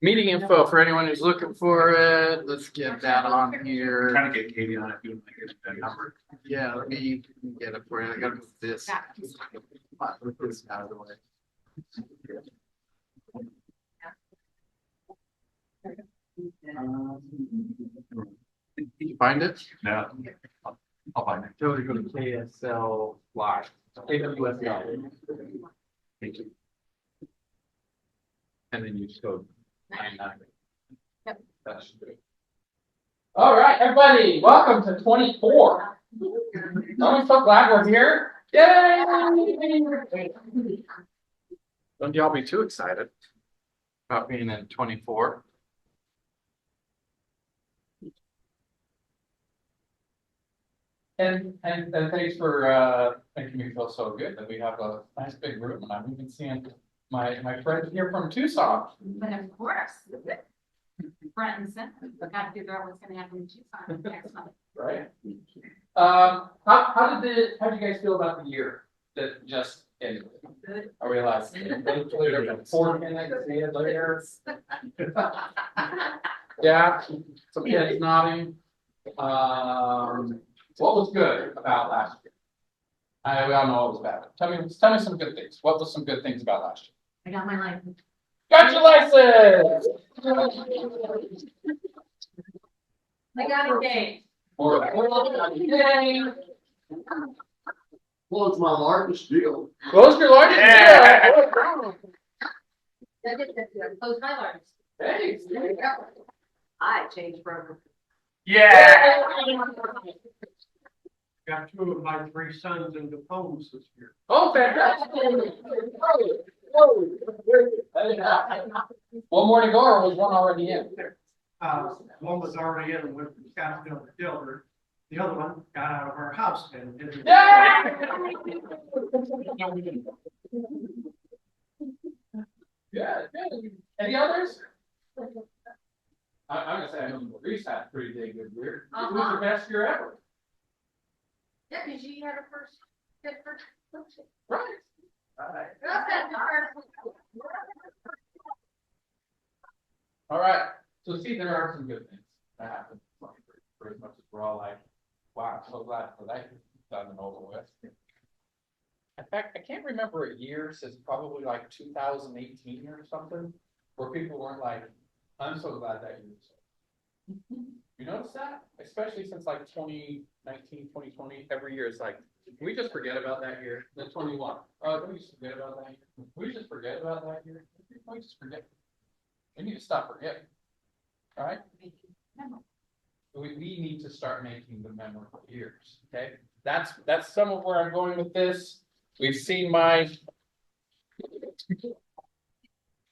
Meeting info for anyone who's looking for it. Let's get that on here. Trying to get Katie on it, doing that number. Yeah, let me get it for you. I gotta move this. Move this out of the way. Did you find it? No. I'll find it. Go to KSL Live. KWSL. And then you just go 99. Yep. That should be. All right, everybody, welcome to 24. I'm so glad we're here. Yay! Don't y'all be too excited about being in 24. And thanks for making me feel so good that we have a nice big room, and I'm even seeing my friends here from Tucson. But of course, front and center, we've got to figure out what's gonna happen in Tucson next month. Right. How did you guys feel about the year that just ended? Good. I realized there's 4 minutes later. Yeah, some kids nodding. What was good about last year? We all know what was bad. Tell me some good things. What was some good things about last year? I got my license. Got your license! I got engaged. Yay! Well, it's my largest deal. Close your largest Yeah. deal. I did close my largest. Hey, I changed broker. Yeah. Got 2 of my 3 sons in diplomas this year. oh, fantastic. One more to go, or was one already in? One was already in and went from Scottsdale to Dilbert. The other one got out of our house and did it. Yeah. Yeah, good. Any others? I'm gonna say I know Maurice had a pretty dang good year. It was your best year ever. Yeah, because you had a first, good first. Right. All right. All right. So see, there are some good things that happened. For as much as we're all like, wow, I'm so glad for that done and over with. In fact, I can't remember a year since probably like 2018 or something, where people weren't like, I'm so glad that year was over. You notice that? Especially since like 2019, 2020, every year it's like, can we just forget about that year? Then 21. Can we just forget about that year? Can we just forget about that year? Can we just forget? We need to stop forgetting. All right? We need to start making the memorable years. Okay? That's some of where I'm going with this. We've seen my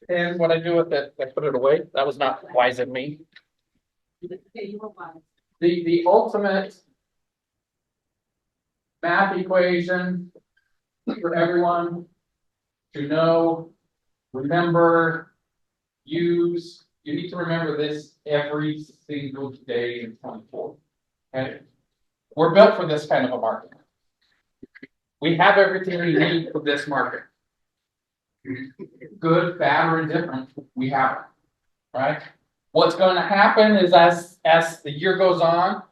and what I do with it, I put it away. That was not wise of me. The ultimate math equation for everyone to know, remember, use. You need to remember this every single day in 24. Okay? We're built for this kind of a market. We have everything we need for this market. Good, bad, or indifferent, we have it. Right? What's going to happen is as the year goes on,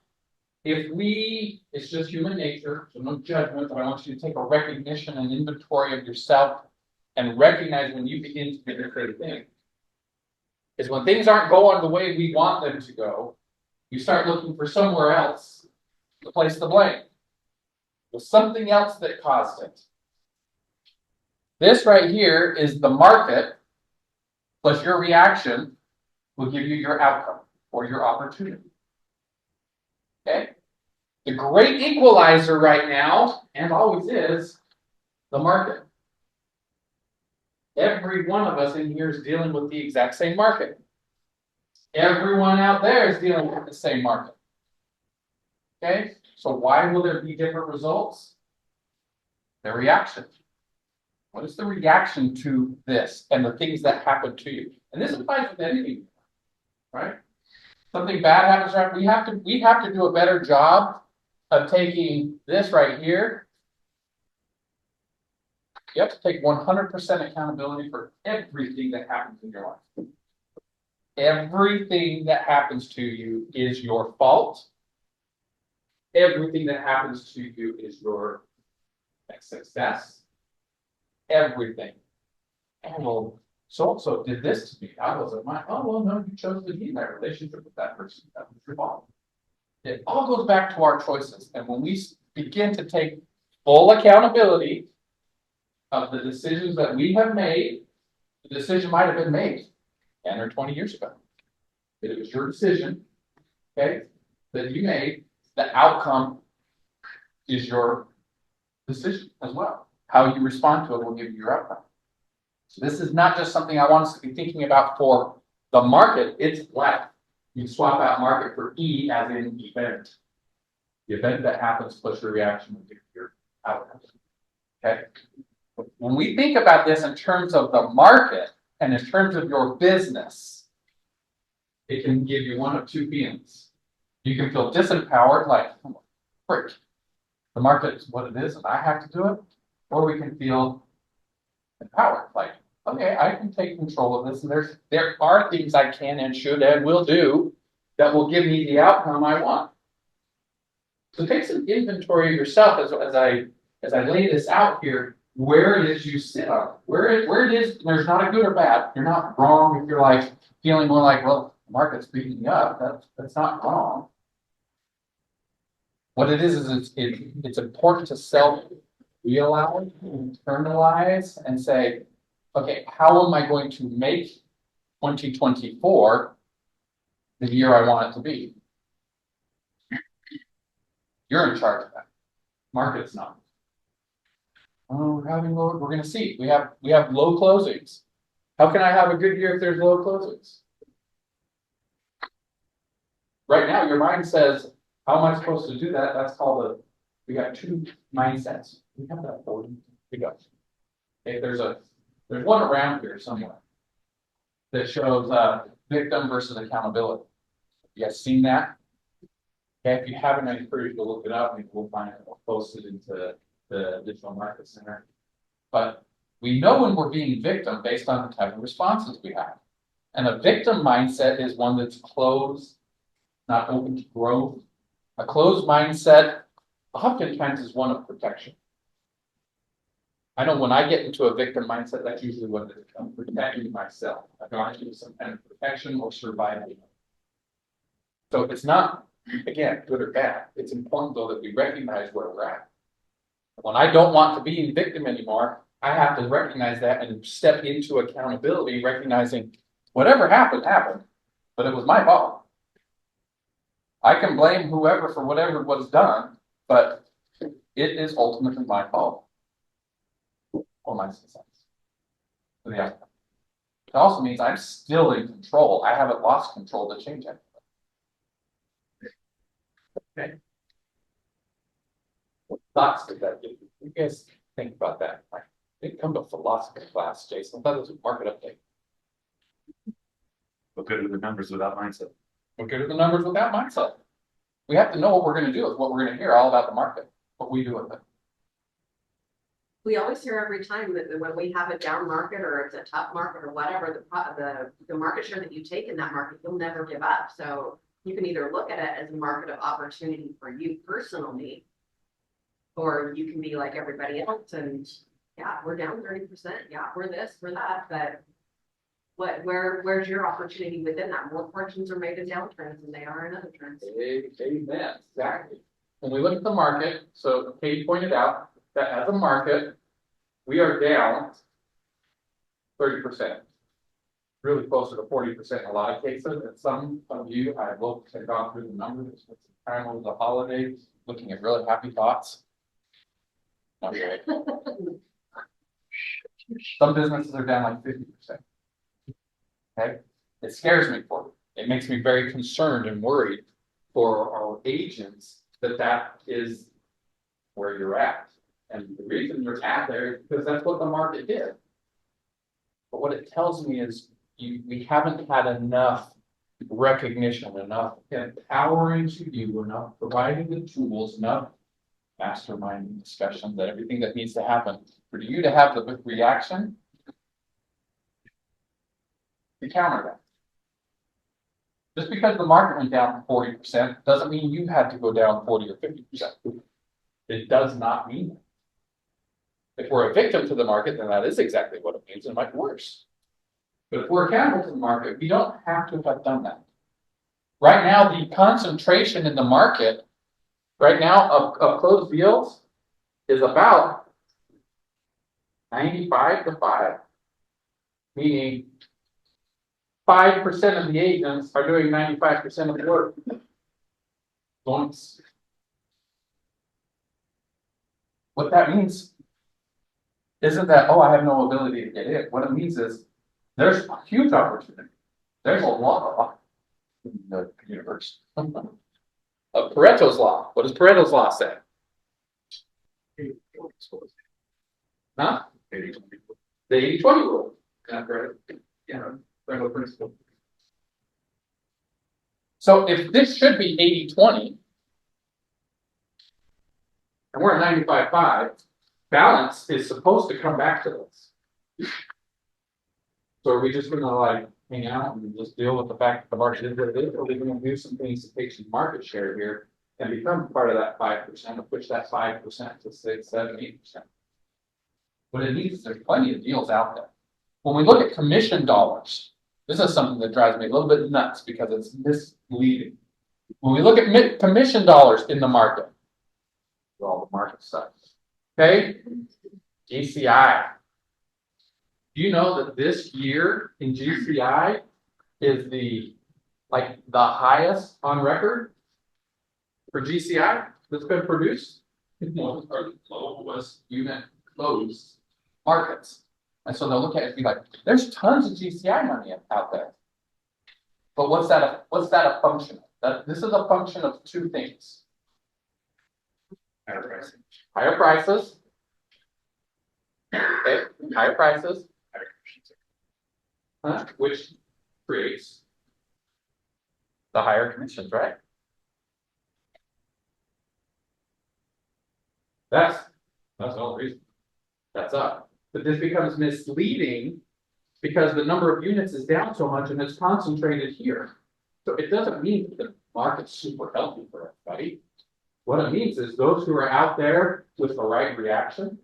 it's just human nature, so no judgment, but I want you to take a recognition and inventory of yourself and recognize when you begin to do the same thing. Is when things aren't going the way we want them to go, you start looking for somewhere else to place the blame. There's something else that caused it. This right here is the market plus your reaction will give you your outcome or your opportunity. Okay? The great equalizer right now, and always is, the market. Every one of us in here is dealing with the exact same market. Everyone out there is dealing with the same market. Okay? So why will there be different results? The reaction. What is the reaction to this and the things that happen to you? And this applies with anything, right? Something bad happens, right? We have to do a better job of taking this right here. You have to take 100% accountability for everything that happens in your life. Everything that happens to you is your fault. Everything that happens to you is your success. Everything. And well, so did this to me. I wasn't my, oh, well, no, you chose to be in that relationship with that person. That was your fault. It all goes back to our choices. And when we begin to take full accountability of the decisions that we have made, the decision might have been made 10 or 20 years ago. It was your decision, okay, that you made. The outcome is your decision as well. How you respond to it will give you your outcome. So this is not just something I want us to be thinking about for the market, it's life. You swap out market for E as in event. The event that happens plus your reaction will give your outcome. Okay. When we think about this in terms of the market and in terms of your business, it can give you one of two feelings. You can feel disempowered, like, oh, frick, the market is what it is and I have to do it. Or we can feel empowered, like, okay, I can take control of this, and there are things I can and should and will do that will give me the outcome I want. So take some inventory of yourself as I lay this out here, where it is you sit on it, where it is. There's not a good or bad. You're not wrong if you're like feeling more like, well, the market's beating me up. That's not wrong. What it is it's important to self-realize, internalize, and say, okay, how am I going to make 2024 the year I want it to be? You're in charge of that. Market's not. Oh, we're having low, we're going to see. We have low closings. How can I have a good year if there's low closings? Right now, your mind says, how am I supposed to do that? That's called we got two mindsets. We have that for you. We go. Okay, there's one around here somewhere that shows victim versus accountability. You guys seen that? Okay, if you haven't, I encourage you to look it up. Maybe we'll find it. We'll post it into the Digital Market Center. But we know when we're being victim based on the type of responses we have. And a victim mindset is one that's closed, not open to growth. A closed mindset oftentimes is one of protection. I know when I get into a victim mindset, that's usually what it is. I'm protecting myself. I'm trying to do some kind of protection or survival. So it's not, again, good or bad. It's important, though, that we recognize where we're at. When I don't want to be a victim anymore, I have to recognize that and step into accountability, recognizing whatever happened, happened, but it was my fault. I can blame whoever for whatever was done, but it is ultimately my fault or my success. So yeah. It also means I'm still in control. I haven't lost control to change it. Okay. What thoughts did that give you? You guys think about that. I didn't come to philosophy class, Jason. I thought it was a market update. What good are the numbers without mindset? What good are the numbers with that mindset? We have to know what we're going to do with what we're going to hear all about the market, what we do with it. We always hear every time that when we have a down market or it's a tough market or whatever, the market share that you take in that market, you'll never give up. So you can either look at it as a market of opportunity for you personally, or you can be like everybody else and yeah, we're down 30%. Yeah, we're this, we're that. But where's your opportunity within that? More fortunes are made in downturns than they are in other trends. Amen. Exactly. When we look at the market, so Kate pointed out that as a market, we are down 30%. Really closer to 40% in a lot of cases. And some of you, I've looked and gone through the numbers with some time over the holidays, looking at really happy thoughts. Not really. Some businesses are down like 50%. Okay, it scares me for them. It makes me very concerned and worried for our agents that is where you're at. And the reason you're at there is because that's what the market did. But what it tells me is we haven't had enough recognition, enough empowering to you, enough providing the tools, enough masterminding discussions, that everything that needs to happen for you to have the reaction to counter that. Just because the market went down 40% doesn't mean you had to go down 40 or 50%. It does not mean that. If we're a victim to the market, then that is exactly what it means, and it might be worse. But if we're accountable to the market, we don't have to have done that. Right now, the concentration in the market, right now, of closed deals is about 95 to 5. Meaning 5% of the agents are doing 95% of the work. Once. What that means isn't that, oh, I have no ability to get in. What it means is there's a huge opportunity. There's a law in the universe. Of Pareto's law. What does Pareto's law say? Huh? The 80-20 rule. Yeah, Pareto principle. So if this should be 80-20, and we're at 95-5, balance is supposed to come back to us. So are we just gonna like hang out and just deal with the fact that the market is what it is, or are we gonna do some things to take some market share here and become part of that 5%, and push that 5% to 6, 7, 8%? What it means is there's plenty of deals out there. When we look at commission dollars, this is something that drives me a little bit nuts because it's misleading. When we look at commission dollars in the market, all the market stuff, okay? GCI. Do you know that this year in GCI is the highest on record for GCI that's been produced? One are the lowest unit closed markets. And so they'll look at it and be like, there's tons of GCI money out there. But what's that a function of? This is a function of two things. Higher pricing. Higher prices. Okay, higher prices. Higher commissions. Which creates the higher commissions, right? That's the only reason. That's up. But this becomes misleading because the number of units is down so much and it's concentrated here. So it doesn't mean that the market's super healthy for everybody. What it means is those who are out there with the right reaction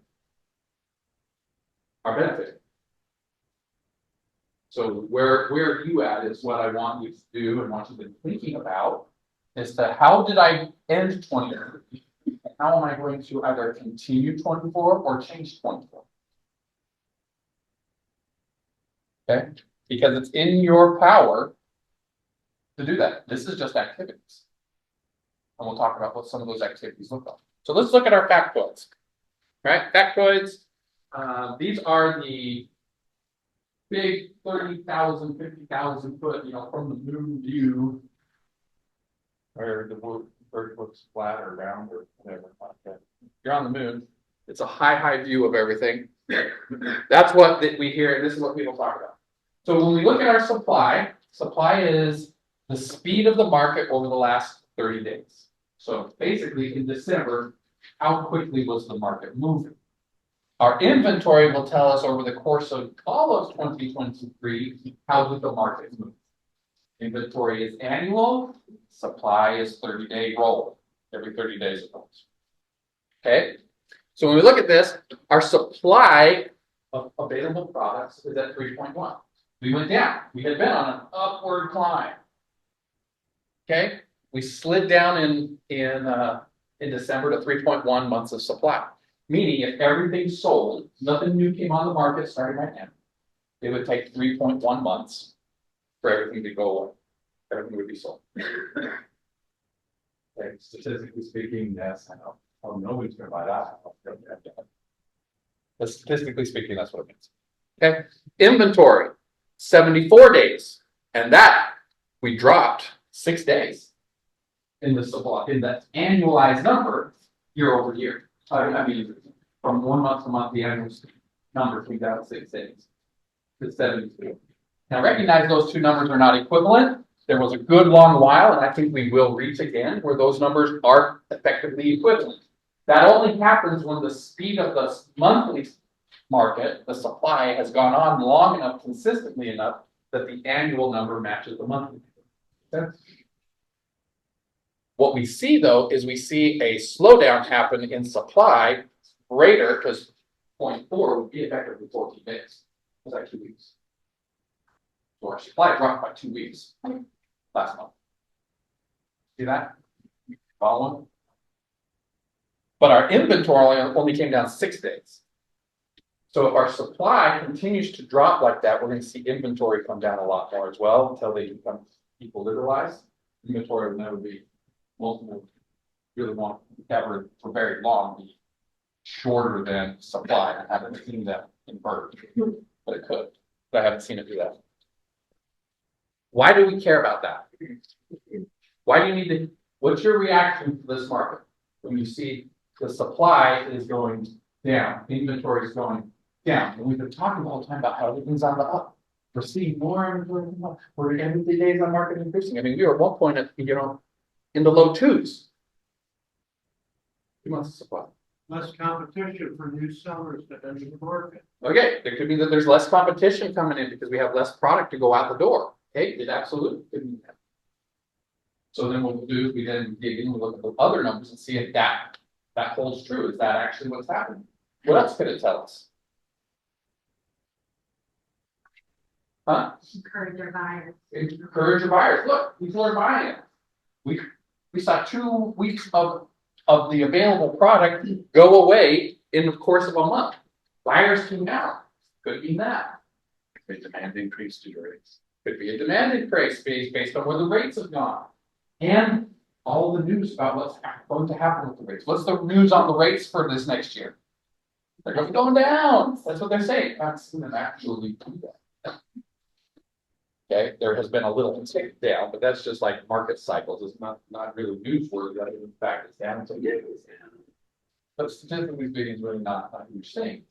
are benefiting. So where you at is what I want you to do and want you to be thinking about is that how did I end 23? How am I going to either continue 24 or change 24? Okay, because it's in your power to do that. This is just activities. And we'll talk about what some of those activities look like. So let's look at our factoids. Right, factoids. These are the big 30,000, 50,000 foot, from the moon view, where the Earth looks flat or round or whatever. Okay. You're on the moon. It's a high view of everything. That's what we hear, and this is what people talk about. So when we look at our supply is the speed of the market over the last 30 days. So basically in December, how quickly was the market moving? Our inventory will tell us over the course of all of 2023, how did the market move? Inventory is annual, supply is 30-day roll. Every 30 days it rolls. Okay, so when we look at this, our supply of available products is at 3.1. We went down. We had been on an upward climb. Okay, we slid down in December to 3.1 months of supply. Meaning, if everything sold, nothing new came on the market starting right now, it would take 3.1 months for everything to go away. Everything would be sold. Like, statistically speaking, yes, I know. Oh, nobody's gonna buy that. But statistically speaking, that's what it means. Okay, inventory, 74 days, and that we dropped 6 days in the supply, in that annualized number year over year. I mean, from 1 month to month, the annual number came down 6 days to 72. Now, recognize those two numbers are not equivalent. There was a good long while, and I think we will reach again where those numbers are effectively equivalent. That only happens when the speed of the monthly market, the supply, has gone on long enough, consistently enough, that the annual number matches the monthly. What we see though, is we see a slowdown happen in supply greater, because 0.4 would be effectively 14 days. It's like 2 weeks. So our supply dropped by 2 weeks last month. See that? Following? But our inventory only came down 6 days. So if our supply continues to drop like that, we're going to see inventory come down a lot more as well until they become equilibrialized. Inventory will never be, multiple, really won't ever for very long be shorter than supply. I haven't seen that invert, but it could. But I haven't seen it do that. Why do we care about that? Why do you need to, what's your reaction to this market when you see the supply is going down, inventory is going down? And we've been talking the whole time about how everything's on the up. We're seeing more and more. We're every days on market increasing. I mean, we were at one point at, in the low 2s. 2 months of supply. Less competition for new sellers that enter the market. Okay, it could be that there's less competition coming in because we have less product to go out the door. Okay, it absolutely could mean that. So then what we'll do is we then dig in and look at the other numbers and see if that holds true. Is that actually what's happening? What else could it tell us? Huh? Encourage their buyers. Encourage your buyers. Look, people are buying it. We saw 2 weeks of the available product go away in the course of a month. Buyers came down. Could mean that. The demand increase due to rates. Could be a demand increase based on where the rates have gone. And all the news about what's going to happen with the rates. What's the news on the rates for this next year? They're going to be going down. That's what they're saying. Not seeing them actually do that. Okay, there has been a little tick down, but that's just like market cycles. It's not really newsworthy. That in fact it's down. So yeah, it's down. But statistically speaking, it's really not a huge thing.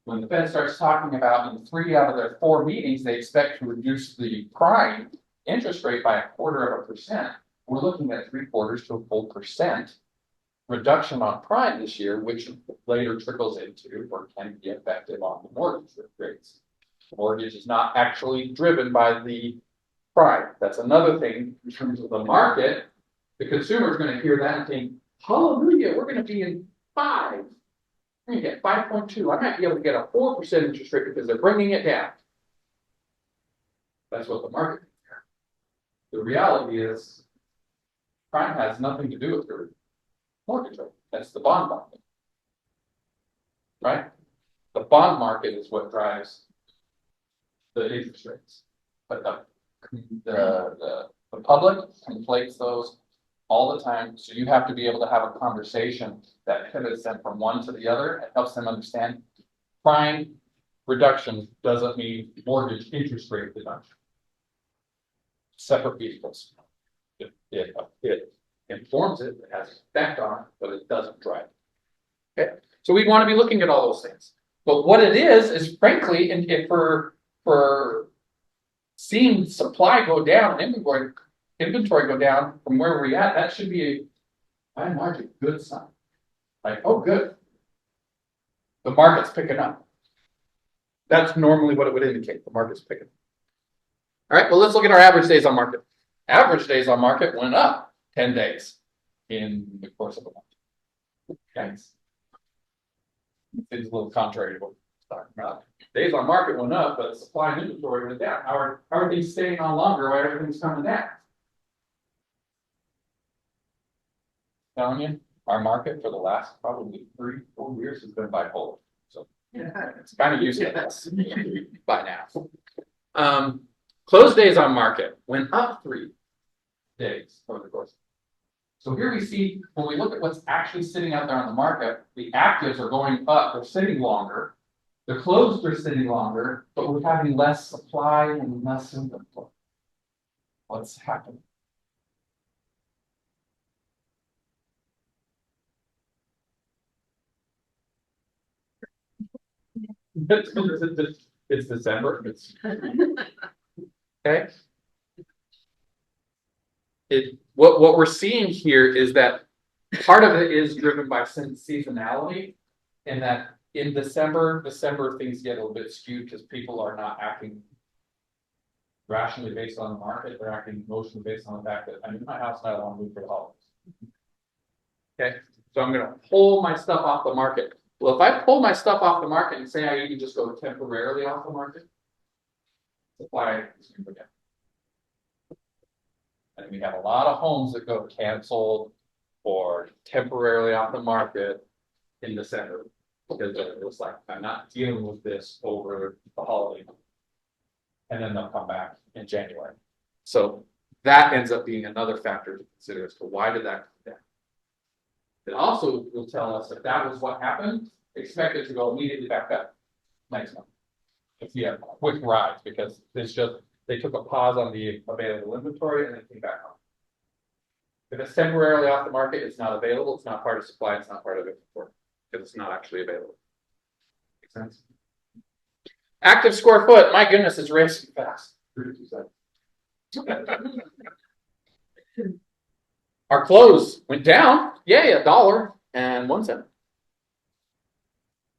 When the Fed starts talking about in 3 out of their 4 meetings, they expect to reduce the prime interest rate by 1/4%. We're looking at 3/4 to a full percent reduction on prime this year, which later trickles into or can be effective on the mortgage rates. The mortgage is not actually driven by the prime. That's another thing in terms of the market. The consumer is going to hear that and think, hallelujah, we're going to be in 5. We're going to get 5.2. I might be able to get a 4% interest rate because they're bringing it down. That's what the market thinks. The reality is prime has nothing to do with the mortgage rate. That's the bond market. Right? The bond market is what drives the interest rates. But the public inflates those all the time. So you have to be able to have a conversation that pivots them from one to the other and helps them understand prime reduction doesn't mean mortgage interest rate reduction. Separate vehicles. It informs it, it has an effect on it, but it doesn't drive it. Okay, so we want to be looking at all those things. But what it is frankly, and if for seeing supply go down and inventory go down from where we're at, that should be by and large a good sign. Like, oh good. The market's picking up. That's normally what it would indicate. The market's picking up. All right, well, let's look at our average days on market. Average days on market went up 10 days in the course of a month. Thanks. It's a little contrary to what we're talking about. Days on market went up, but supply and inventory went down. How are these staying on longer while everything's coming down? Telling you, our market for the last probably 3-4 years has been bipolar. So it's kind of used to this by now. Closed days on market went up 3 days over the course. So here we see, when we look at what's actually sitting out there on the market, the actives are going up, they're sitting longer. The closed are sitting longer, but we're having less supply and less inventory. What's happening? It's December. Okay. What we're seeing here is that part of it is driven by seasonality, and that in December things get a little bit skewed because people are not acting rationally based on the market, they're acting emotionally based on the fact that I'm in my house and I don't want to move for the holidays. Okay, so I'm gonna pull my stuff off the market. Well, if I pull my stuff off the market and say I even just go temporarily off the market, supply is gonna go down. And we have a lot of homes that go canceled or temporarily off the market in December. Because it was like, I'm not dealing with this over the holiday. And then they'll come back in January. So that ends up being another factor to consider as to why did that come down. It also will tell us if that was what happened, expect it to go immediately back up next month. If you have quick rides, because it's just, they took a pause on the available inventory and then came back on. If it's temporarily off the market, it's not available, it's not part of supply, it's not part of inventory, because it's not actually available. Make sense? Active square foot, my goodness, it's racing fast. 32 seconds. Our clothes went down, yay, $1.01.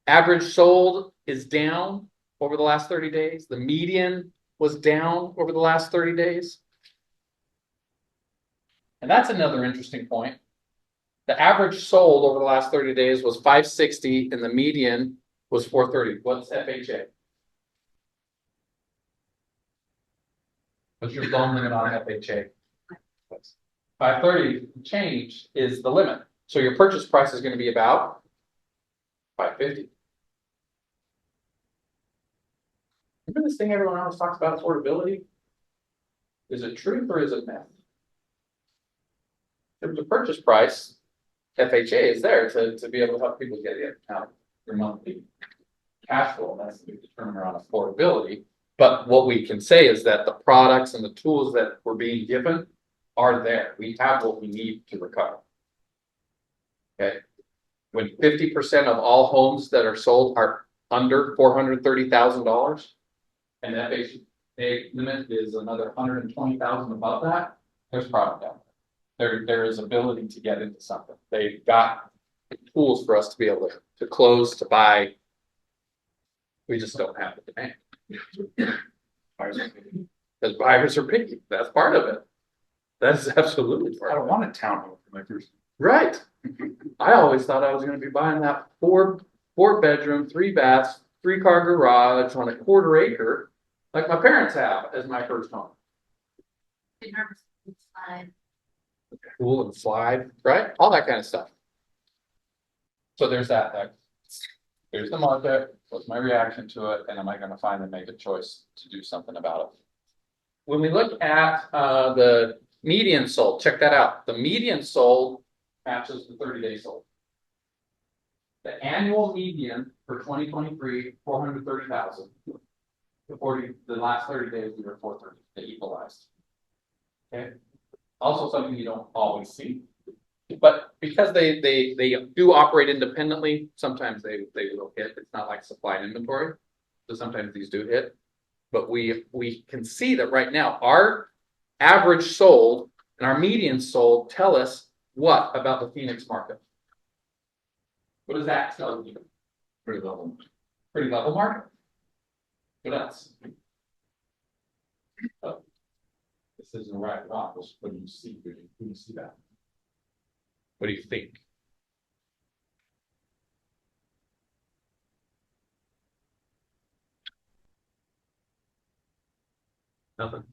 Average sold is down over the last 30 days. The median was down over the last 30 days. And that's another interesting point. The average sold over the last 30 days was 560 and the median was 430. What's FHA? What's your loan limit on FHA? 530 change is the limit. So your purchase price is going to be about 550. Remember this thing everyone always talks about, affordability? Is it truth or is it myth? If the purchase price, FHA is there to be able to help people get in out their monthly cash flow. That's the determiner on affordability. But what we can say is that the products and the tools that we're being given are there. We have what we need to recover. Okay. When 50% of all homes that are sold are under $430,000, and FHA limit is another 120,000 above that, there's product out there. There is ability to get into something. They've got tools for us to be able to close, to buy. We just don't have the demand. Because buyers are picky. That's part of it. That's absolutely part I of don't it. want a townhome for my first. Right. I always thought I was going to be buying that four bedroom, 3 baths, 3-car garage on a 1/4 acre, like my parents have as my first home. Pool and slide, right? All that kind of stuff. So there's that. There's the market. What's my reaction to it? And am I going to finally make a choice to do something about it? When we look at the median sold, check that out. The median sold matches the 30-day sold. The annual median for 2023, 430,000. The last 30 days we were 430. They equalized. Okay. Also something you don't always see. But because they do operate independently, sometimes they will hit. It's not like supply and inventory. So sometimes these do hit. But we can see that right now our average sold and our median sold tell us what about the Phoenix market? What does that tell you? Pretty level. Pretty level market. What else? Oh, this isn't right. What do you see? Who do you see that? What do you think? Nothing.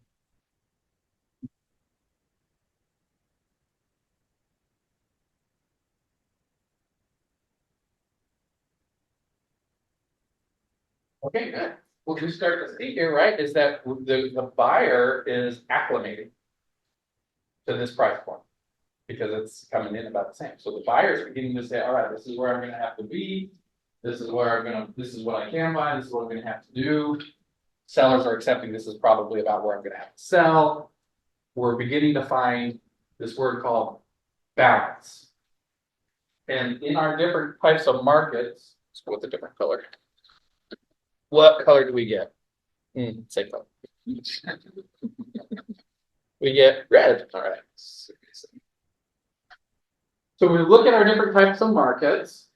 Okay, good. What we start to see here, right, is that the buyer is acclimating to this price point because it's coming in about the same. So the buyers are beginning to say, all right, this is where I'm going to have to be. This is where this is what I can buy. This is what I'm going to have to do. Sellers are accepting this is probably about where I'm going to have to sell. We're beginning to find this word called balance. And in our different types of markets, let's go with a different color. What color do we get? Same color. We get red. All right. So we look at our different types of markets.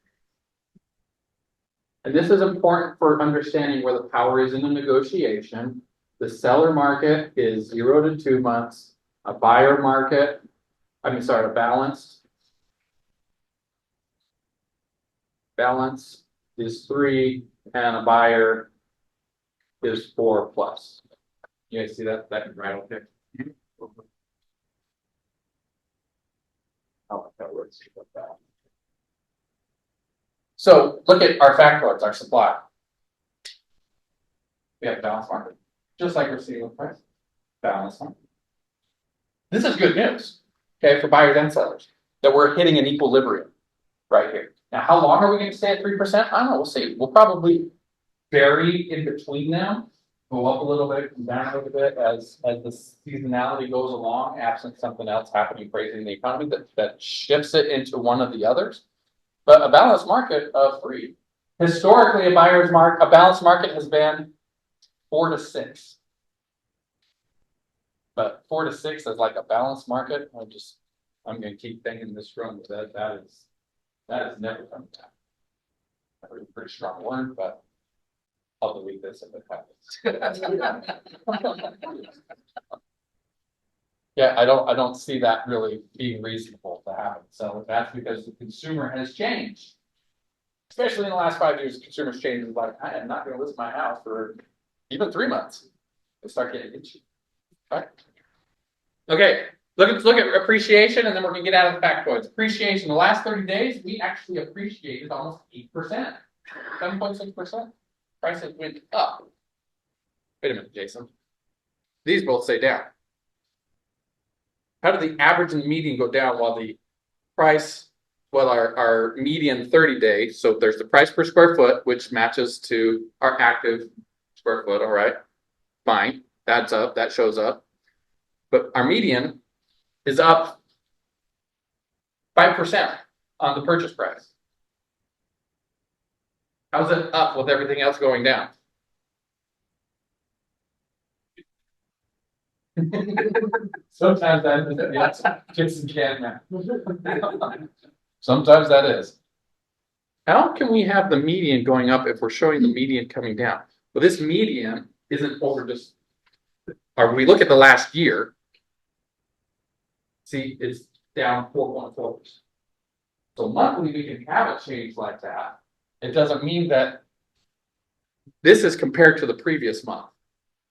And this is important for understanding where the power is in the negotiation. The seller market is 0 to 2 months, a buyer market, a balanced. Balance is 3 and a buyer is 4 plus. You guys see that right up there? Oh, that works. So look at our factoids, our supply. We have a balanced market, just like we're seeing with price. Balanced market. This is good news, okay, for buyers and sellers, that we're hitting an equilibrium right here. Now, how long are we going to stay at 3%? I don't know. We'll see. We'll probably vary in between them, go up a little bit, come down a little bit as the seasonality goes along, absent something else happening crazy in the economy that shifts it into one of the others. But a balanced market of 3. Historically, a balanced market has been 4 to 6. But 4 to 6 is like a balanced market. I'm going to keep thinking this room that is never coming down. That was a pretty strong word, but I'll delete this if it happens. Yeah, I don't see that really being reasonable to happen. So that's because the consumer has changed. Especially in the last 5 years, the consumer's changed. It's like, I am not going to list my house for even 3 months. They start getting itchy. Right? Okay, look at appreciation, and then we're going to get out of the factoids. Appreciation, the last 30 days, we actually appreciated almost 8%, 7.6%. Prices went up. Wait a minute, Jason. These both say down. How did the average and the median go down while the price, our median 30-day, so there's the price per square foot, which matches to our active square foot, all right, fine, that's up, that shows up. But our median is up 5% on the purchase price. How's it up with everything else going down? Sometimes that is, yes, kids can math. Sometimes that is. How can we have the median going up if we're showing the median coming down? Well, this median isn't over just, or we look at the last year. See, it's down 4.4%. So monthly, we can have a change like that. It doesn't mean that this is compared to the previous month.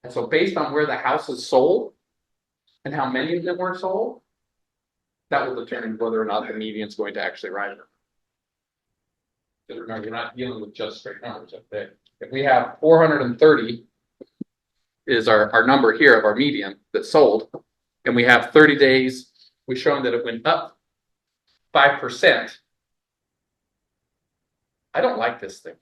And so based on where the house is sold and how many of them were sold, that will determine whether or not the median is going to actually rise. Because remember, you're not dealing with just straight numbers up there. If we have 430 is our number here of our median that's sold, and we have 30 days, we've shown that it went up 5%. I don't like this thing.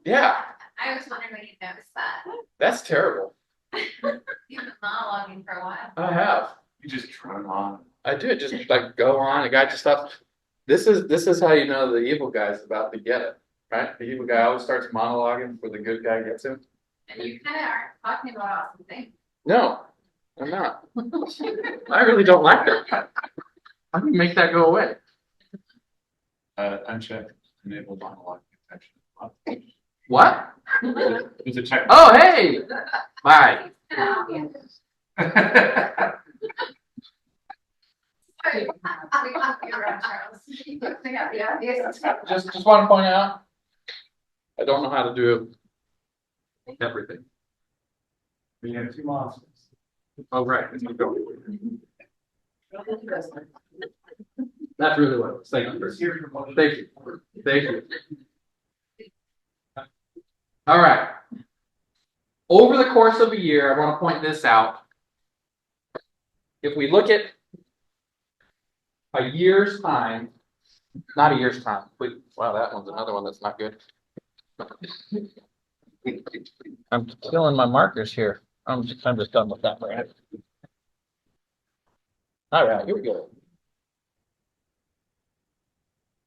Yeah. I was wondering when you noticed that. That's terrible. You've been monologuing for a while. I have. You just turn on. I do. Just like go on. The guy just stops. This is how you know the evil guy's about to get it, right? The evil guy always starts monologuing before the good guy gets him. And you kind of aren't talking about awesome things. No, I'm not. I really don't like that. I'm gonna make that go away. Unchecked enable monologue detection. What? There's a check. Oh, hey. Bye. Just want to point out, I don't know how to do everything. We have 2 monsters. Oh, right. That's really what it was. Thank you. Thank you. Thank you. All right. Over the course of a year, I want to point this out. If we look at a year's time, not a year's time. Wow, that one's another one that's not good. I'm killing my markers here. I'm just done with that, right? All right, here we go.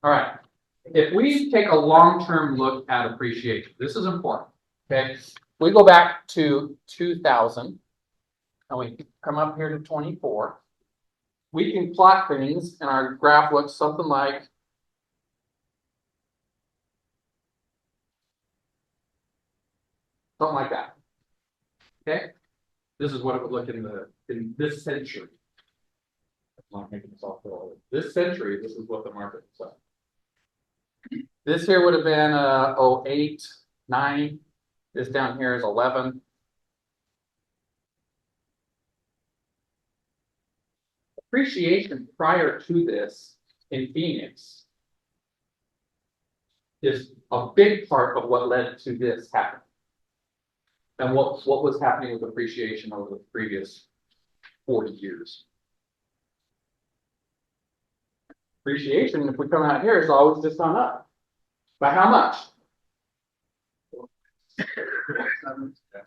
All right. If we take a long-term look at appreciation, this is important. Okay, we go back to 2000, and we come up here to 24. We can plot things, and our graph looks something like something like that. Okay, this is what it would look in this century. I'm not making this all full. This century, this is what the market was like. This here would have been 08, 9. This down here is 11. Appreciation prior to this in Phoenix is a big part of what led to this happening. And what was happening with appreciation over the previous 40 years. Appreciation, if we come out here, is always just gone up. By how much?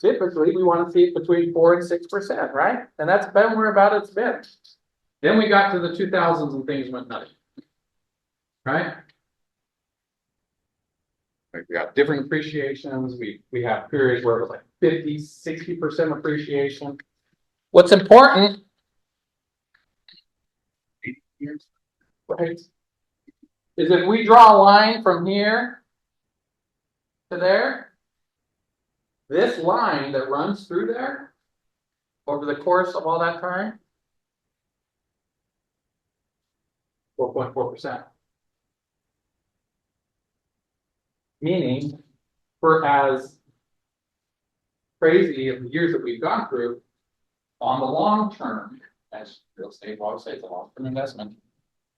Typically, we want to see it between 4 and 6%, right? And that's been where about it's been. Then we got to the 2000s and things went nutty, right? Like we got different appreciations. We have periods where it was like 50, 60% appreciation. What's important, right, is if we draw a line from here to there, this line that runs through there over the course of all that time, 4.4%. Meaning, for as crazy of the years that we've gone through, on the long term, as real estate will always say, it's a long-term investment,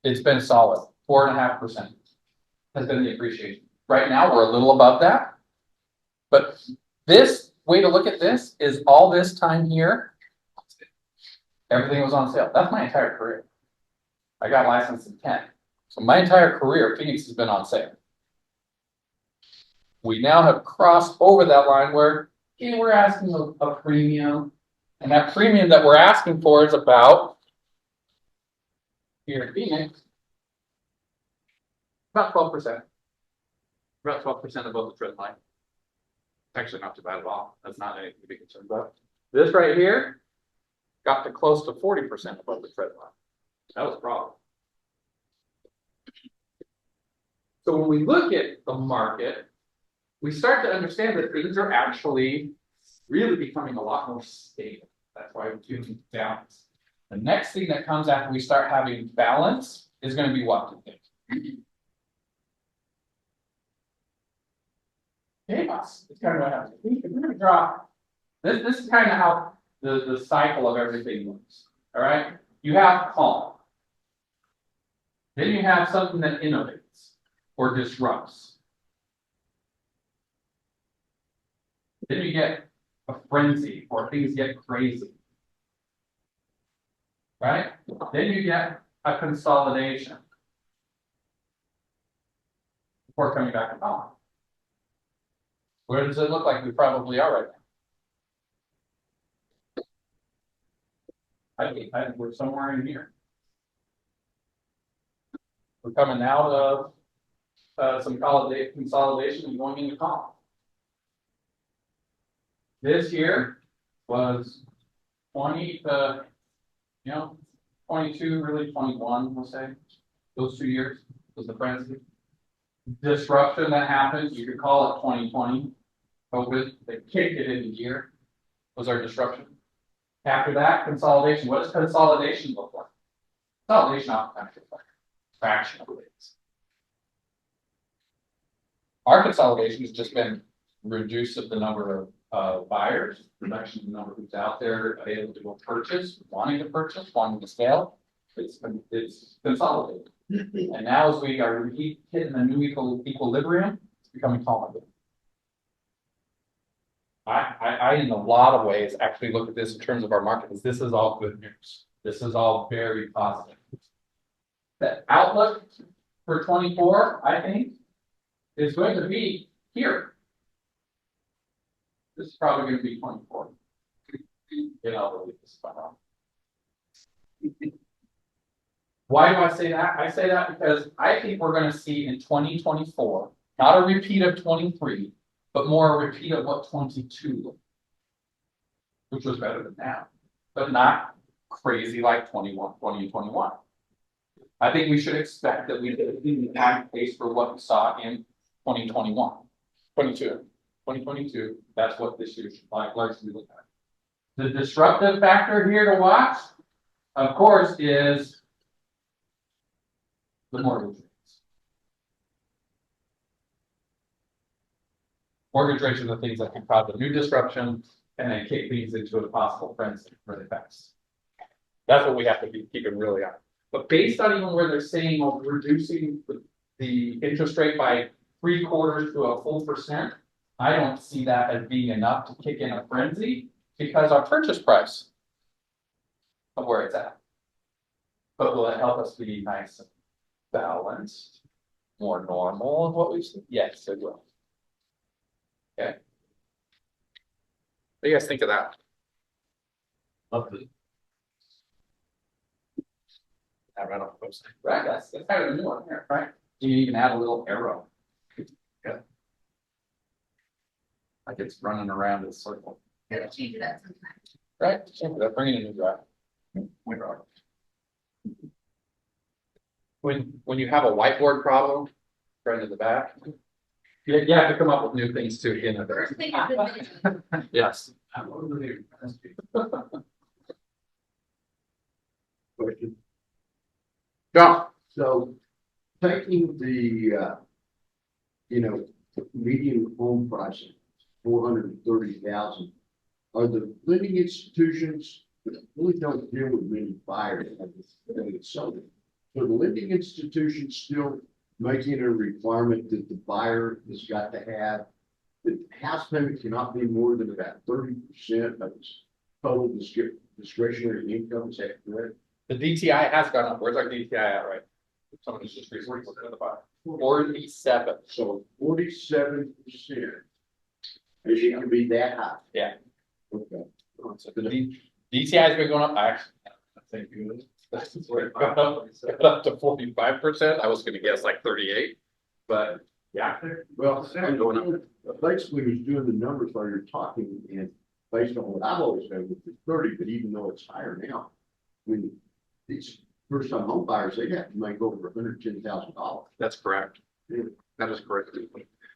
it's been solid. 4.5% has been the appreciation. Right now, we're a little above that. But this way to look at this is all this time here, everything was on sale. That's my entire career. I got licensed in 10. So my entire career, Phoenix has been on sale. We now have crossed over that line where we're asking a premium. And that premium that we're asking for is about, here in Phoenix, about 12%. About 12% above the trend line. Actually not too bad at all. That's not anything to be concerned about. This right here got to close to 40% above the trend line. That was a problem. So when we look at the market, we start to understand that things are actually really becoming a lot more stable. That's why we're doing balance. The next thing that comes after we start having balance is going to be what do you think? Chaos. It's kind of what happens. We're going to draw. This is kind of how the cycle of everything works. All right. You have calm. Then you have something that innovates or disrupts. Then you get a frenzy or things get crazy. Right? Then you get a consolidation before coming back to calm. Where does it look like we probably are right now? I think we're somewhere in here. We're coming out of some consolidation and going into calm. This year was 20 to, 22, really 21, we'll say. Those 2 years was the frenzy. Disruption that happened, you could call it 2020. COVID, they kicked it into gear, was our disruption. After that, consolidation. What does consolidation look like? Consolidation oftentimes looks like fraction of things. Our consolidation has just been reduce of the number of buyers, reduction of the number who's out there able to go purchase, wanting to scale. It's consolidated. And now as we are hitting a new equilibrium, it's becoming calm again. I in a lot of ways actually look at this in terms of our market as this is all good news. This is all very positive. The outlook for 24, I think, is going to be here. This is probably going to be 24. I'll believe this by now. Why do I say that? I say that because I think we're going to see in 2024, not a repeat of 23, but more a repeat of what 22 looked, which was better than that, but not crazy like 20 and 21. I think we should expect that we did the time pace for what we saw in 2021, 22. 2022, that's what this year should largely look at. The disruptive factor here to watch, of course, is the mortgage rates. Mortgage rates are the things that can cause a new disruption and then kick things into a possible frenzy really fast. That's what we have to be keeping really on. But based on even where they're saying reducing the interest rate by 3/4 to a full percent, I don't see that as being enough to kick in a frenzy because our purchase price of where it's at. But will it help us be nice and balanced, more normal of what we've seen? Yes, it will. Okay. What do you guys think of that? Lovely. That right on the website. Right, that's kind of a new one here, right? You even add a little arrow. Yeah. Like it's running around in a circle. Gotta change it up sometimes. Right, bring in a new drive. When you have a whiteboard problem, right in the back, you have to come up with new things to innovate. First thing is the vision. Yes. Question. John, So taking the, median home pricing, 430,000, are the lending institutions that really don't deal with many buyers? So the lending institutions still making a requirement that the buyer has got to have, the house payment cannot be more than about 30% of its total discretionary income, is that correct? the DTI has gone up. Where's our DTI at, right? Someone who's just recently looked at the bottom. 47. So 47%. It can be that high. Yeah. Okay. So the DTI has been going up. Actually, I think that's where it got up to 45%. I was going to guess like 38, but yeah. Well, I'm going up. basically was doing the numbers while you're talking, and based on what I've always known, which is 30, but even though it's higher now, when these first time home buyers, they have to make over $110,000. That's correct. That is correct.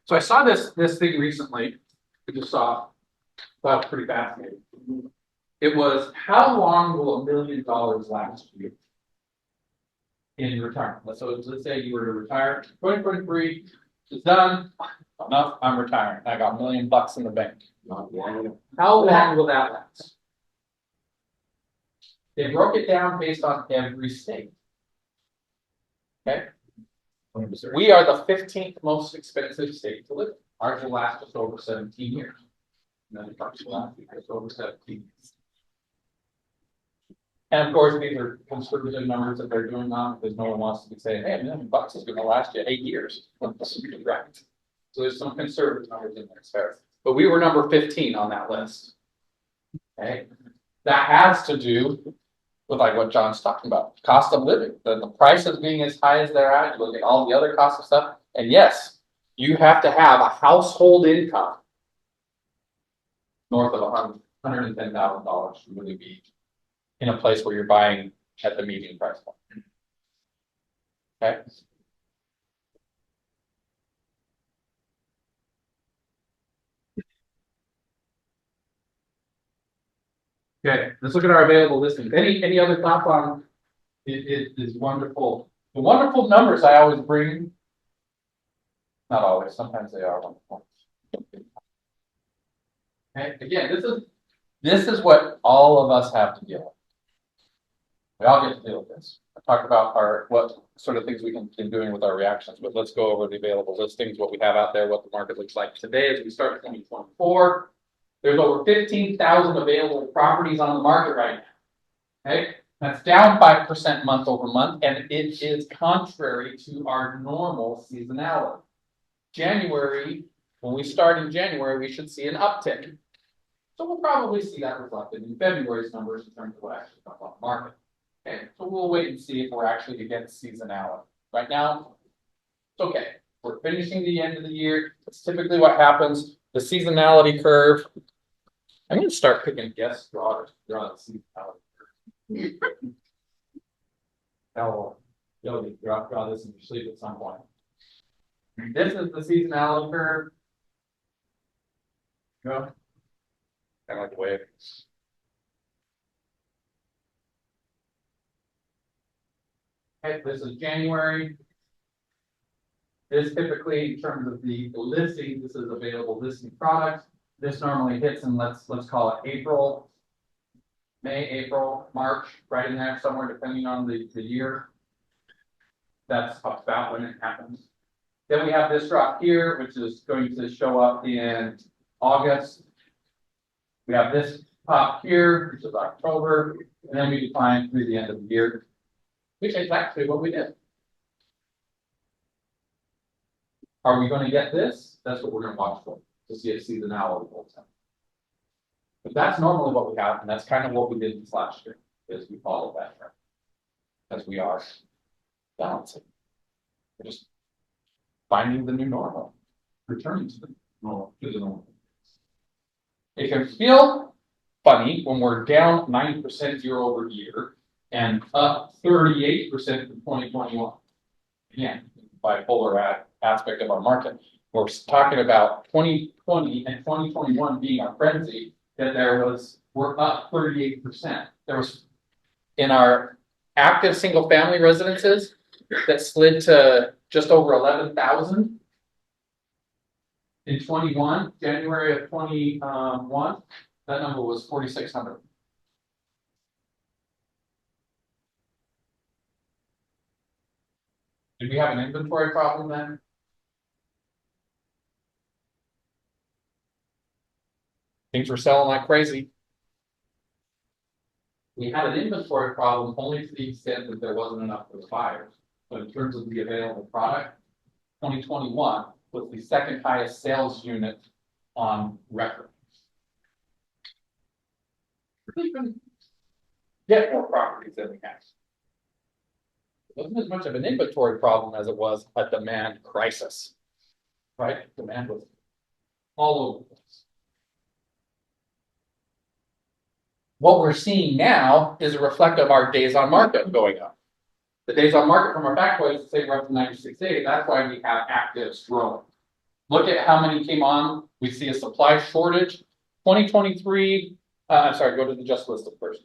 So I saw this thing recently. I just saw. Thought it was pretty fascinating. It was how long will $1 million last you in retirement? So let's say you were to retire 2023, it's done, enough, I'm retiring. I got $1 million in the bank. Not long. How long will that last? They broke it down based on every state. Okay. We are the 15th most expensive state to live in. Ours will last us over 17 years. And then the parks will last us over 17 years. And of course, these are conservative numbers that they're doing now because no one wants to be saying, hey, $1 million is going to last you 8 years. Right. So there's some conservative numbers in there, fair. But we were number 15 on that list. Okay. That has to do with like what John's talking about, cost of living, the prices being as high as they're at, you look at all the other costs of stuff. And yes, you have to have a household income north of $110,000 to really be in a place where you're buying at the median price point. Okay. Okay, let's look at our available listings. Any other thoughts on it is wonderful. The wonderful numbers I always bring, not always, sometimes they are wonderful. Okay, again, this is what all of us have to deal with. We all get to deal with this. I talked about what sort of things we can be doing with our reactions, but let's go over the available listings, what we have out there, what the market looks like today as we start 2024. There's over 15,000 available properties on the market right now. Okay, that's down 5% month over month, and it is contrary to our normal seasonality. January, when we start in January, we should see an uptick. So we'll probably see that reflected in February's numbers in terms of what actually comes on the market. Okay, so we'll wait and see if we're actually against seasonality. Right now, it's okay. We're finishing the end of the year. It's typically what happens. The seasonality curve. I'm going to start picking guest drawers to draw the seasonality curve. You'll draw this in your sleep at some point. This is the seasonality curve. Go. Kind of like the way. Okay, this is January. This typically, in terms of the listing, this is available listing products. This normally hits in, let's call it April, May, April, March, right in there somewhere, depending on the year. That's about when it happens. Then we have this drop here, which is going to show up in August. We have this pop here, which is October, and then we decline through the end of the year, which is actually what we did. Are we going to get this? That's what we're going to watch for, to see if seasonality holds up. But that's normally what we have, and that's kind of what we did this last year, is we followed that trend. As we are balancing. We're just finding the new normal, returning to the normal, It can feel funny when we're down 9% year over year and up 38% from 2021. Again, bipolar aspect of our market. We're talking about 2020 and 2021 being a frenzy, that we're up 38%. There was in our active single family residences that slid to just over 11,000 in 21, January of 21, that number was 4,600. Did we have an inventory problem then? Things were selling like crazy. We had an inventory problem only to the extent that there wasn't enough for the buyers. But in terms of the available product, 2021 was the second highest sales unit on record. We even get more properties than we have. It wasn't as much of an inventory problem as it was a demand crisis, right? Demand was all over the place. What we're seeing now is a reflect of our days on market going up. The days on market from our backways say we're up to 96 days. That's why we have actives growing. Look at how many came on. We see a supply shortage. 2023, I'm sorry, go to the just listed first.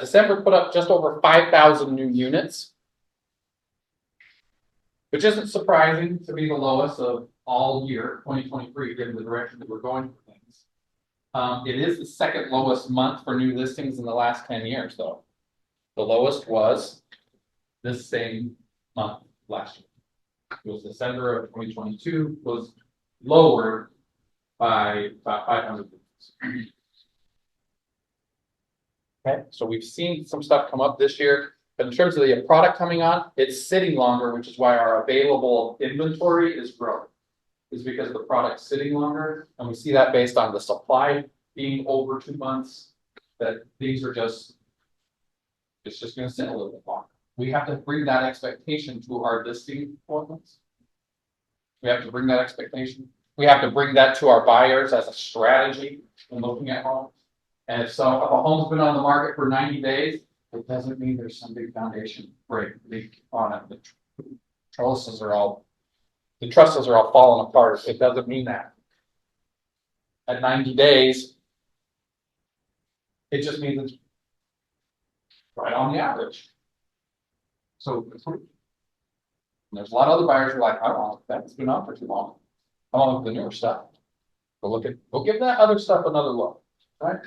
December put up just over 5,000 new units, which isn't surprising to be the lowest of all year, 2023, given the direction that we're going for things. It is the second lowest month for new listings in the last 10 years, though. The lowest was this same month last year. It was December of 2022, was lower by about 500 units. Okay, so we've seen some stuff come up this year, but in terms of the product coming on, it's sitting longer, which is why our available inventory is growing. Is because the product's sitting longer, and we see that based on the supply being over 2 months, that these are just, it's just going to sit a little bit longer. We have to bring that expectation to our listing appointments. We have to bring that expectation. We have to bring that to our buyers as a strategy when looking at homes. And if so, if a home's been on the market for 90 days, it doesn't mean there's some big foundation break on it. The trusses are all falling apart. It doesn't mean that. At 90 days, it just means it's right on the average. So there's a lot of other buyers who are like, I don't know, that's been on for too long. I want to look at the newer stuff. Go give that other stuff another look, right?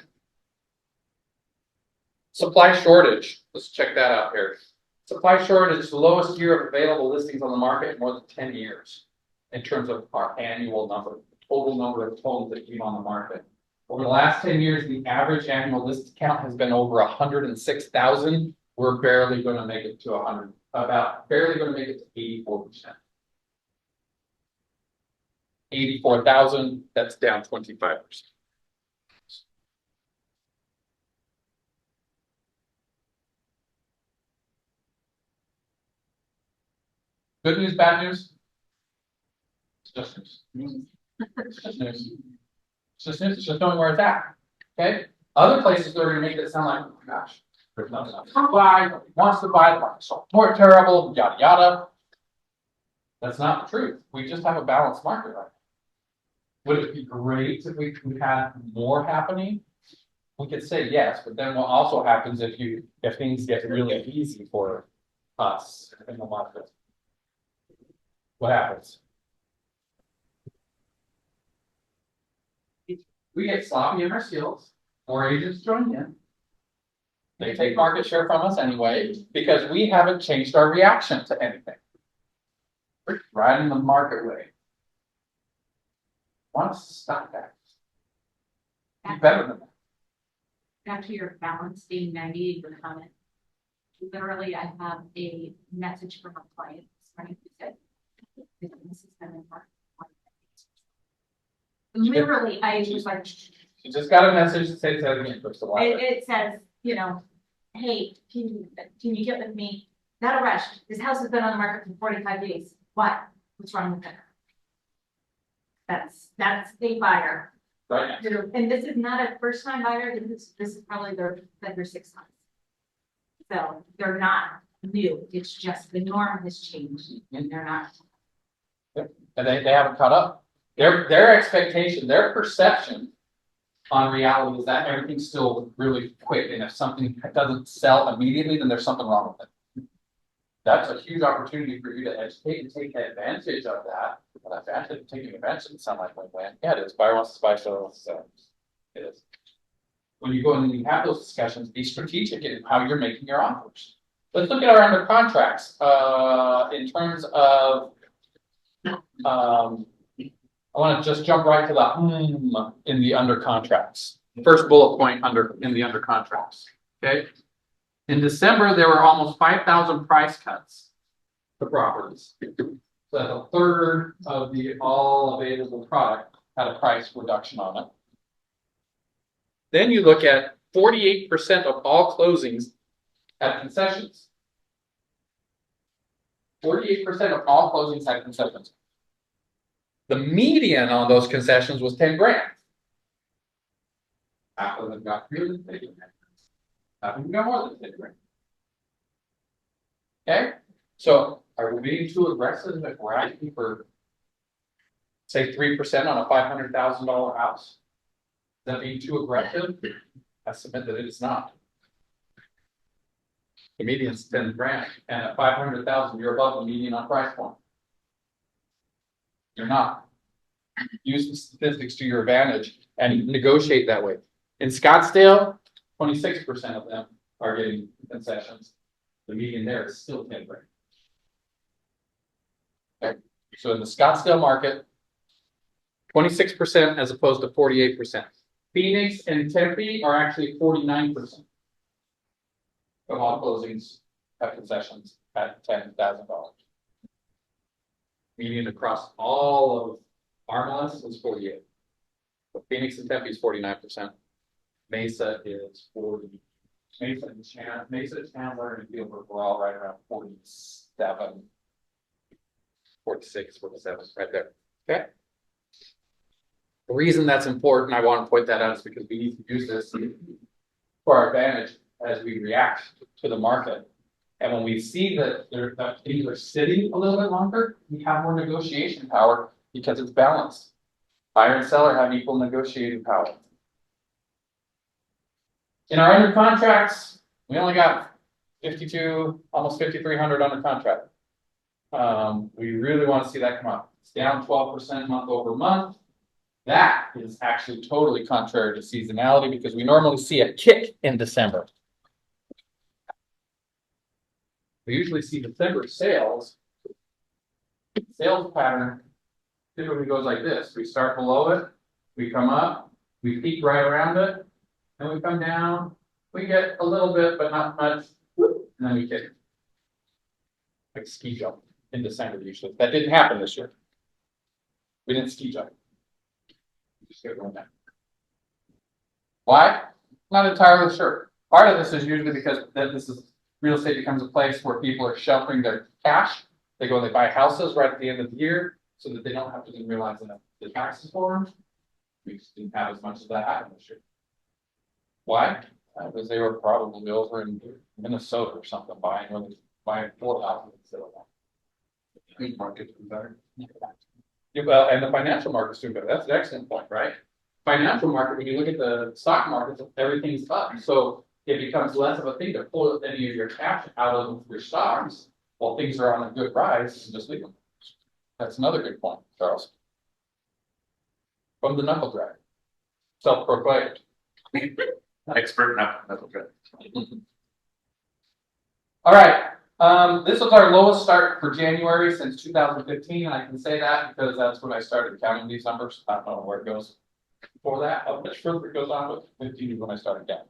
Supply shortage. Let's check that out here. Supply shortage is the lowest year of available listings on the market in more than 10 years in terms of our annual number, total number of homes that came on the market. Over the last 10 years, the average annual list count has been over 106,000. We're barely going to make it to 100, barely going to make it to 84%. 84,000, that's down 25%. Good news, bad news? It's just news. It's just news. It's just news. It's just knowing where it's at. Okay? Other places that are going to make it sound like, oh my gosh, there's nothing else to buy, nobody wants to buy, the market's so more terrible, yada yada. That's not the truth. We just have a balanced market right now. Would it be great if we had more happening? We could say yes, but then what also happens if things get really easy for us in the market? What happens? We get sloppy in our skills, more agents join in. They take market share from us anyway, because we haven't changed our reaction to anything. We're riding the market way. Want us to stop that. Be better than that. Back to your balance being 98 for comment. Literally, I have a message from a client this morning who said, this has been in market. Literally, I was like, You just got a message that says that again, first of all. it says, you know, hey, can you get with me? Not a rush. This house has been on the market for 45 days. What? What's wrong with it? That's a buyer. Right now. And this is not a first time buyer. This is probably their 6 months. So they're not new. It's just the norm has changed and they're not. And they haven't caught up. Their expectation, their perception on reality is that everything's still really quick. And if something doesn't sell immediately, then there's something wrong with it. That's a huge opportunity for you to educate and take advantage of that. But actually taking advantage doesn't sound like win-win. Yeah, it is. Buyer wants to buy, seller wants to sell. It is. When you go in and you have those discussions, be strategic in how you're making your offers. Let's look at our under contracts. In terms of, I want to just jump right to the in the under contracts. First bullet point in the under contracts. Okay. In December, there were almost 5,000 price cuts to properties. So that's a third of the all available product had a price reduction on it. Then you look at 48% of all closings had concessions. 48% of all closings had concessions. The median on those concessions was 10 grand. Half of them got fewer than 10 grand. Half of them got more than 10 grand. Okay, so are we being too aggressive if we're asking for, say, 3% on a $500,000 house? Is that being too aggressive? I submit that it is not. The median's 10 grand, and at 500,000, you're above the median on price point. You're not. Use the statistics to your advantage and negotiate that way. In Scottsdale, 26% of them are getting concessions. The median there is still 10 grand. Okay. So in the Scottsdale market, 26% as opposed to 48%. Phoenix and Tempe are actually 49% of all closings have concessions at $10,000. Median across all of Armless is 48. But Phoenix and Tempe is 49%. Mesa is 40. Mesa, Chandler, and Gilbert were all right around 47, 46, 47, right there. Okay. The reason that's important, I want to point that out, is because we need to use this for our advantage as we react to the market. And when we see that things are sitting a little bit longer, we have more negotiation power because it's balanced. Buyer and seller have equal negotiating power. In our under contracts, we only got 52, almost 5,300 under contract. We really want to see that come up. It's down 12% month over month. That is actually totally contrary to seasonality because we normally see a kick in December. We usually see December sales pattern typically goes like this. We start below it, we come up, we peak right around it, then we come down, we get a little bit, but not much, and then we kick. Like ski jump in December usually. That didn't happen this year. We didn't ski jump. We just kept going down. Why? Not entirely sure. Part of this is usually because real estate becomes a place where people are sheltering their cash. They go and they buy houses right at the end of the year so that they don't have to then realize the taxes for them. We just didn't have as much of that happen this year. Why? Because they were probably over in Minnesota or something buying 4 houses instead of 1. Market better. Yeah, well, and the financial market's doing better. That's an excellent point, right? Financial market, when you look at the stock markets, everything's up, so it becomes less of a thing to pull any of your cash out of your stocks while things are on a good rise and just leave them. That's another good point, Charles. From the knuckle drag. Self-proclaimed. Expert, that's okay. All right, this was our lowest start for January since 2015, and I can say that because that's when I started counting these numbers. I don't know where it goes before that, how much further it goes on, but 15 is when I started counting.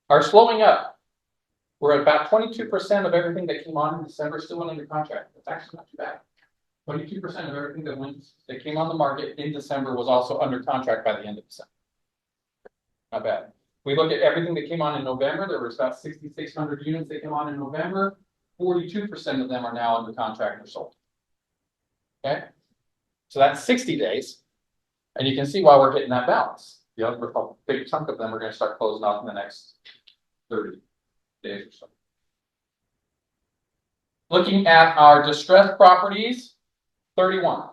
Our slowing up, we're at about 22% of everything that came on in December still went under contract. That's actually not too bad. 22% of everything that came on the market in December was also under contract by the end of December. Not bad. We look at everything that came on in November, there was about 6,600 units that came on in November. 42% of them are now under contract or sold. Okay, so that's 60 days. And you can see why we're hitting that balance. The other a big chunk of them are going to start closing off in the next 30 days or so. Looking at our distressed properties, 31.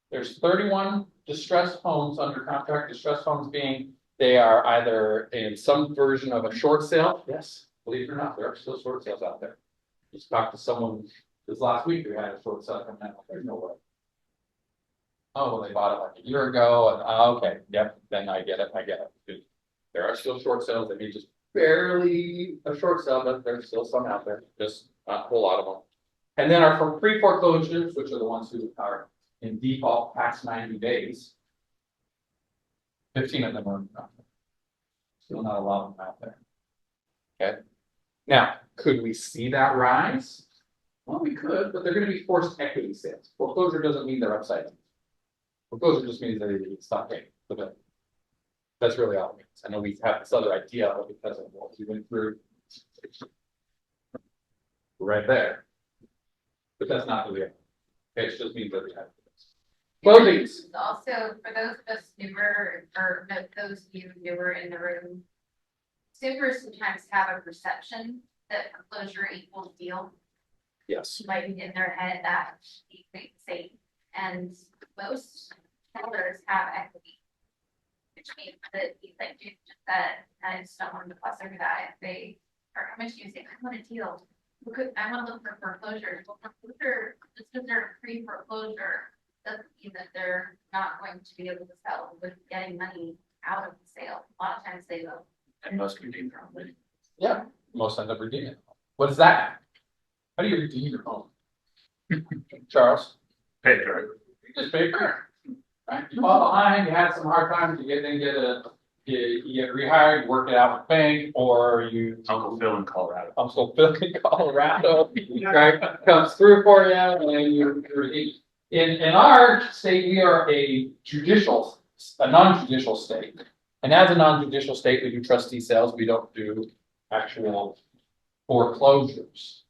There's 31 distressed homes under contract. Distressed homes being they are either in some version of a short sale. Yes, believe it or not, there are still short sales out there. Just talked to someone this last week who had a short sale coming out. There's no way. Oh, well, they bought it like a year ago, and okay, yep, then I get it. There are still short sales. They may just barely a short sale, but there's still some out there. Just not a whole lot of them. And then our free foreclosures, which are the ones who are in default past 90 days. 15 of them are still not a lot of them out there. Okay. Now, could we see that rise? Well, we could, but they're going to be forced equity sales. Foreclosure doesn't mean they're upside down. Foreclosure just means that they stop paying the bill. That's really all it means. I know we have this other idea, but because of what we went through right there. But that's not the reality. Okay, it just means that we have closings. Also, for those of us newer, or those of you newer in the room, consumers sometimes have a perception that foreclosure equals deal. Yes. Like in their head that equates safe, and most sellers have equity, which means that like you just said, I just don't want to fuss over that. If they are coming to you and say, I want a deal, I want to look for foreclosures. Well, foreclosure, just because they're free foreclosure doesn't mean that they're not going to be able to sell with getting money out of the sale. A lot of times they will. And most redeem their own money. Yeah, most end up redeeming. What is that? How do you redeem your home? Charles? Paper. You just pay for it. Right? You fall behind, you had some hard times, you get rehired, you work it out with the bank, or you Uncle Phil in Colorado. Uncle Phil in Colorado, right, comes through for you, and then you redeem. In our state, we are a non-judicial state. And as a non-judicial state, we do trustee sales. We don't do actual foreclosures.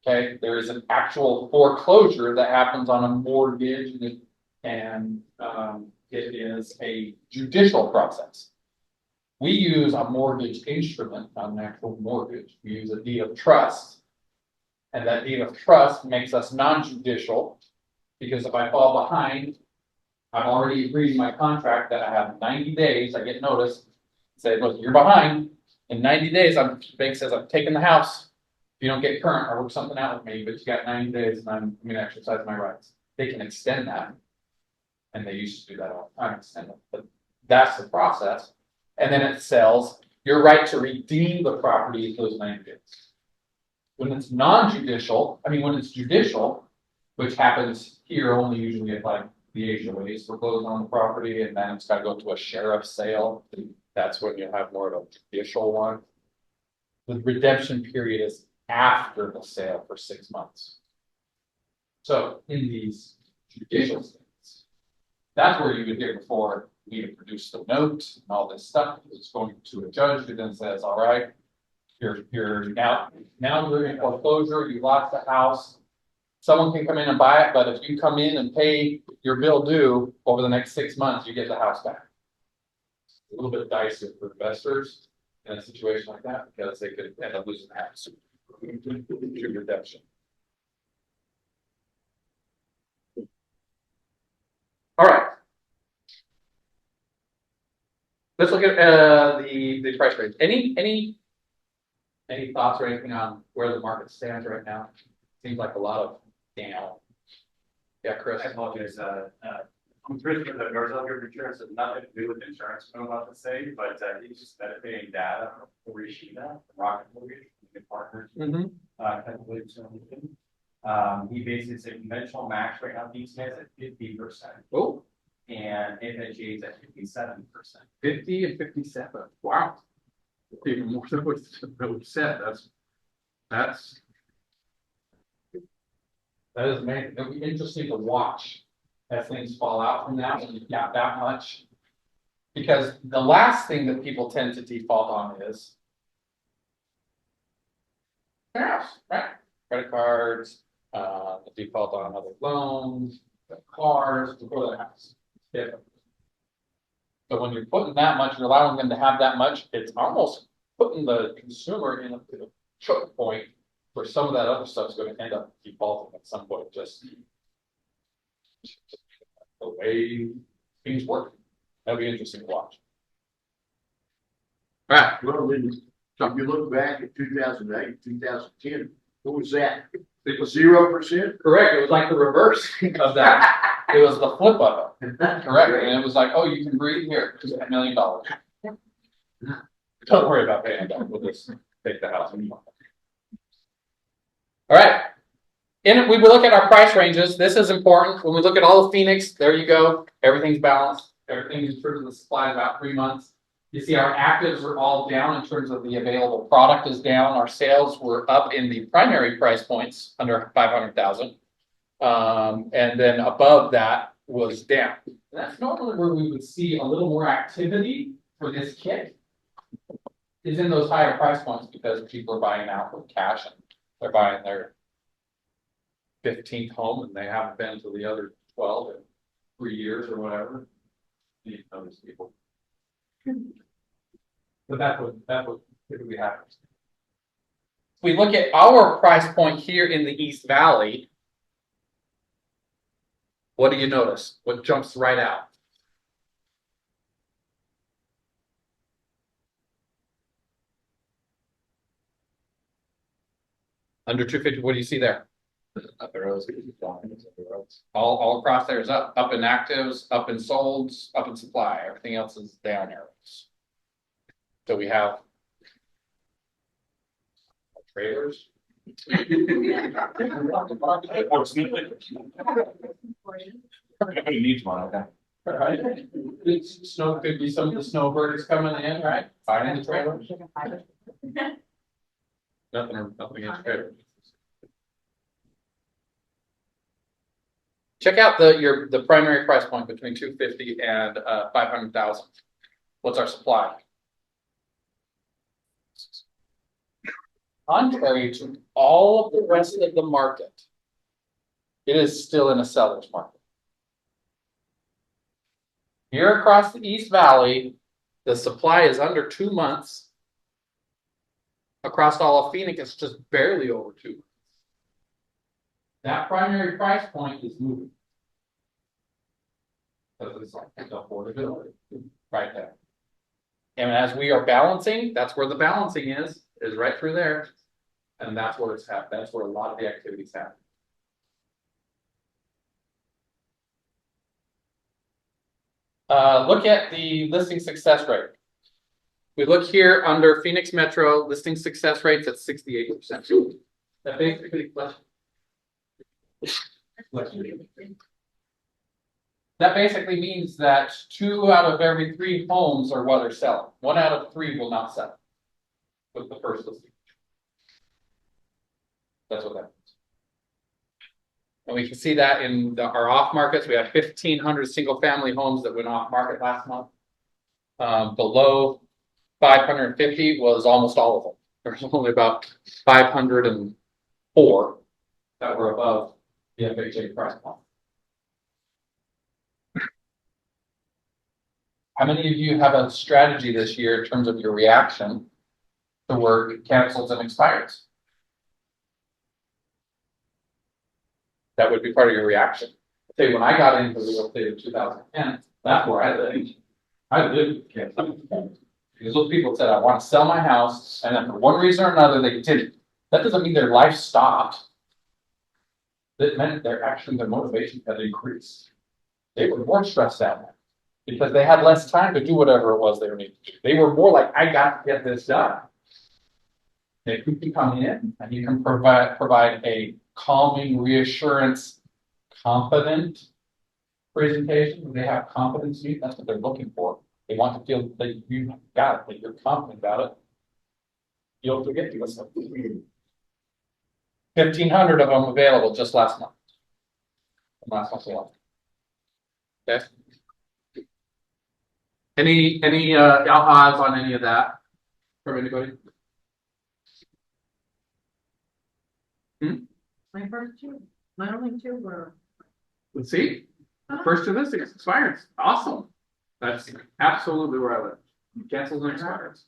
Okay, there is an actual foreclosure that happens on a mortgage, and it is a judicial process. We use a mortgage instrument, not an actual mortgage. We use a deed of trust. And that deed of trust makes us non-judicial. Because if I fall behind, I've already agreed in my contract that I have 90 days, I get notice, say, look, you're behind. In 90 days, the bank says, I'm taking the house. If you don't get current, or work something out with me, but you got 90 days and I'm going to exercise my rights. They can extend that. And they used to do that all the time, extend it. But that's the process. And then it sells your right to redeem the property in those 90 days. When it's non-judicial, when it's judicial, which happens here only usually if like the HOAs foreclose on the property and then it's got to go to a sheriff's sale. That's when you have more of a judicial one. The redemption period is after the sale for 6 months. So in these judicial states, that's where you would hear before we need to produce the note and all this stuff. It's going to a judge who then says, all right, you're now you're in foreclosure, you lost the house. Someone can come in and buy it, but if you come in and pay your bill due over the next 6 months, you get the house back. It's a little bit dicey for investors in a situation like that because they could end up losing the house to redemption. All right. Let's look at the price range. Any thoughts or anything on where the market stands right now? Seems like a lot of down. Yeah, Chris. I apologize, I'm Chris from the Northern Insurance, has nothing to do with insurance, I'm about to say, but, he's just benefiting data from Rishida, Rocket Mortgage, the partners. Mm-hmm. He basically said conventional max right now, these guys at 50%, Oh, and FHA is at 57%. 50 and 57. Wow. Even more than what we said. That is amazing. It'll be interesting to watch as things fall out from that when you've got that much. Because the last thing that people tend to default on is their house, right? Credit cards, the default on other loans, the cars, before their house. Yeah. So when you're putting that much, you're allowing them to have that much, it's almost putting the consumer in a choke point where some of that other stuff's going to end up defaulting at some point, just the way things work. That'll be interesting to watch. All right. Well, then, if you look back at 2008, 2010, what was that? It was 0%? correct. It was like the reverse of that. It was the flip of it. Correct. And it was like, oh, you can breathe here, just $1 million. Don't worry about paying that. We'll just take the house. All right. And we look at our price ranges. This is important. When we look at all of Phoenix, there you go. Everything's balanced. Everything in terms of the supply is about 3 months. You see our actives are all down in terms of the available product is down. Our sales were up in the primary price points under 500,000. And then above that was down. And that's normally where we would see a little more activity for this kit is in those higher price points because people are buying out with cash and they're buying their 15th home and they haven't been to the other 12 in 3 years or whatever. You know these people. But that's what typically happens. If we look at our price point here in the East Valley, what do you notice? What jumps right out? Under 250, what do you see there? Up arrows, All across there is up in actives, up in solds, up in supply. Everything else is down arrows. So we have trailers. Everybody needs one, okay? Right. Snow could be some of the snowbirds coming in, right? Finding the trailers. Nothing against trailers. Check out the primary price point between 250 and 500,000. What's our supply? Contrary to all of the rest of the market, it is still in a seller's market. Here across the East Valley, the supply is under 2 months. Across all of Phoenix, it's just barely over 2 months. That primary price point is moving. Because it's like the affordability right there. And as we are balancing, that's where the balancing is right through there. And that's where it's happening. That's where a lot of the activities happen. Look at the listing success rate. We look here under Phoenix Metro, listing success rates at 68%. That basically means that 2 out of every 3 homes are what are selling. 1 out of 3 will not sell with the first listing. That's what that means. And we can see that in our off markets. We have 1,500 single family homes that went off market last month. Below 550 was almost all of them. There's only about 504 that were above the FHA price point. How many of you have a strategy this year in terms of your reaction to work cancels and expires? That would be part of your reaction. say, when I got into real estate in 2010, that's where I lived. I lived in Kansas City. Because those people said, I want to sell my house, and then for one reason or another, they didn't. That doesn't mean their life stopped. That meant their motivation had increased. They were more stressed out because they had less time to do whatever it was they were needing to do. They were more like, I got to get this done. If you can come in and you can provide a calming, reassurance, confident presentation, they have confidence in you, that's what they're looking for. They want to feel that you got it, that you're confident about it. You'll forget to listen. 1,500 of them available just last month. Last month's alone. Okay. Any odds on any of that from anybody? My first two, my only two were. Let's see. First of this expires. Awesome. That's absolutely where I live. Cancels and expires.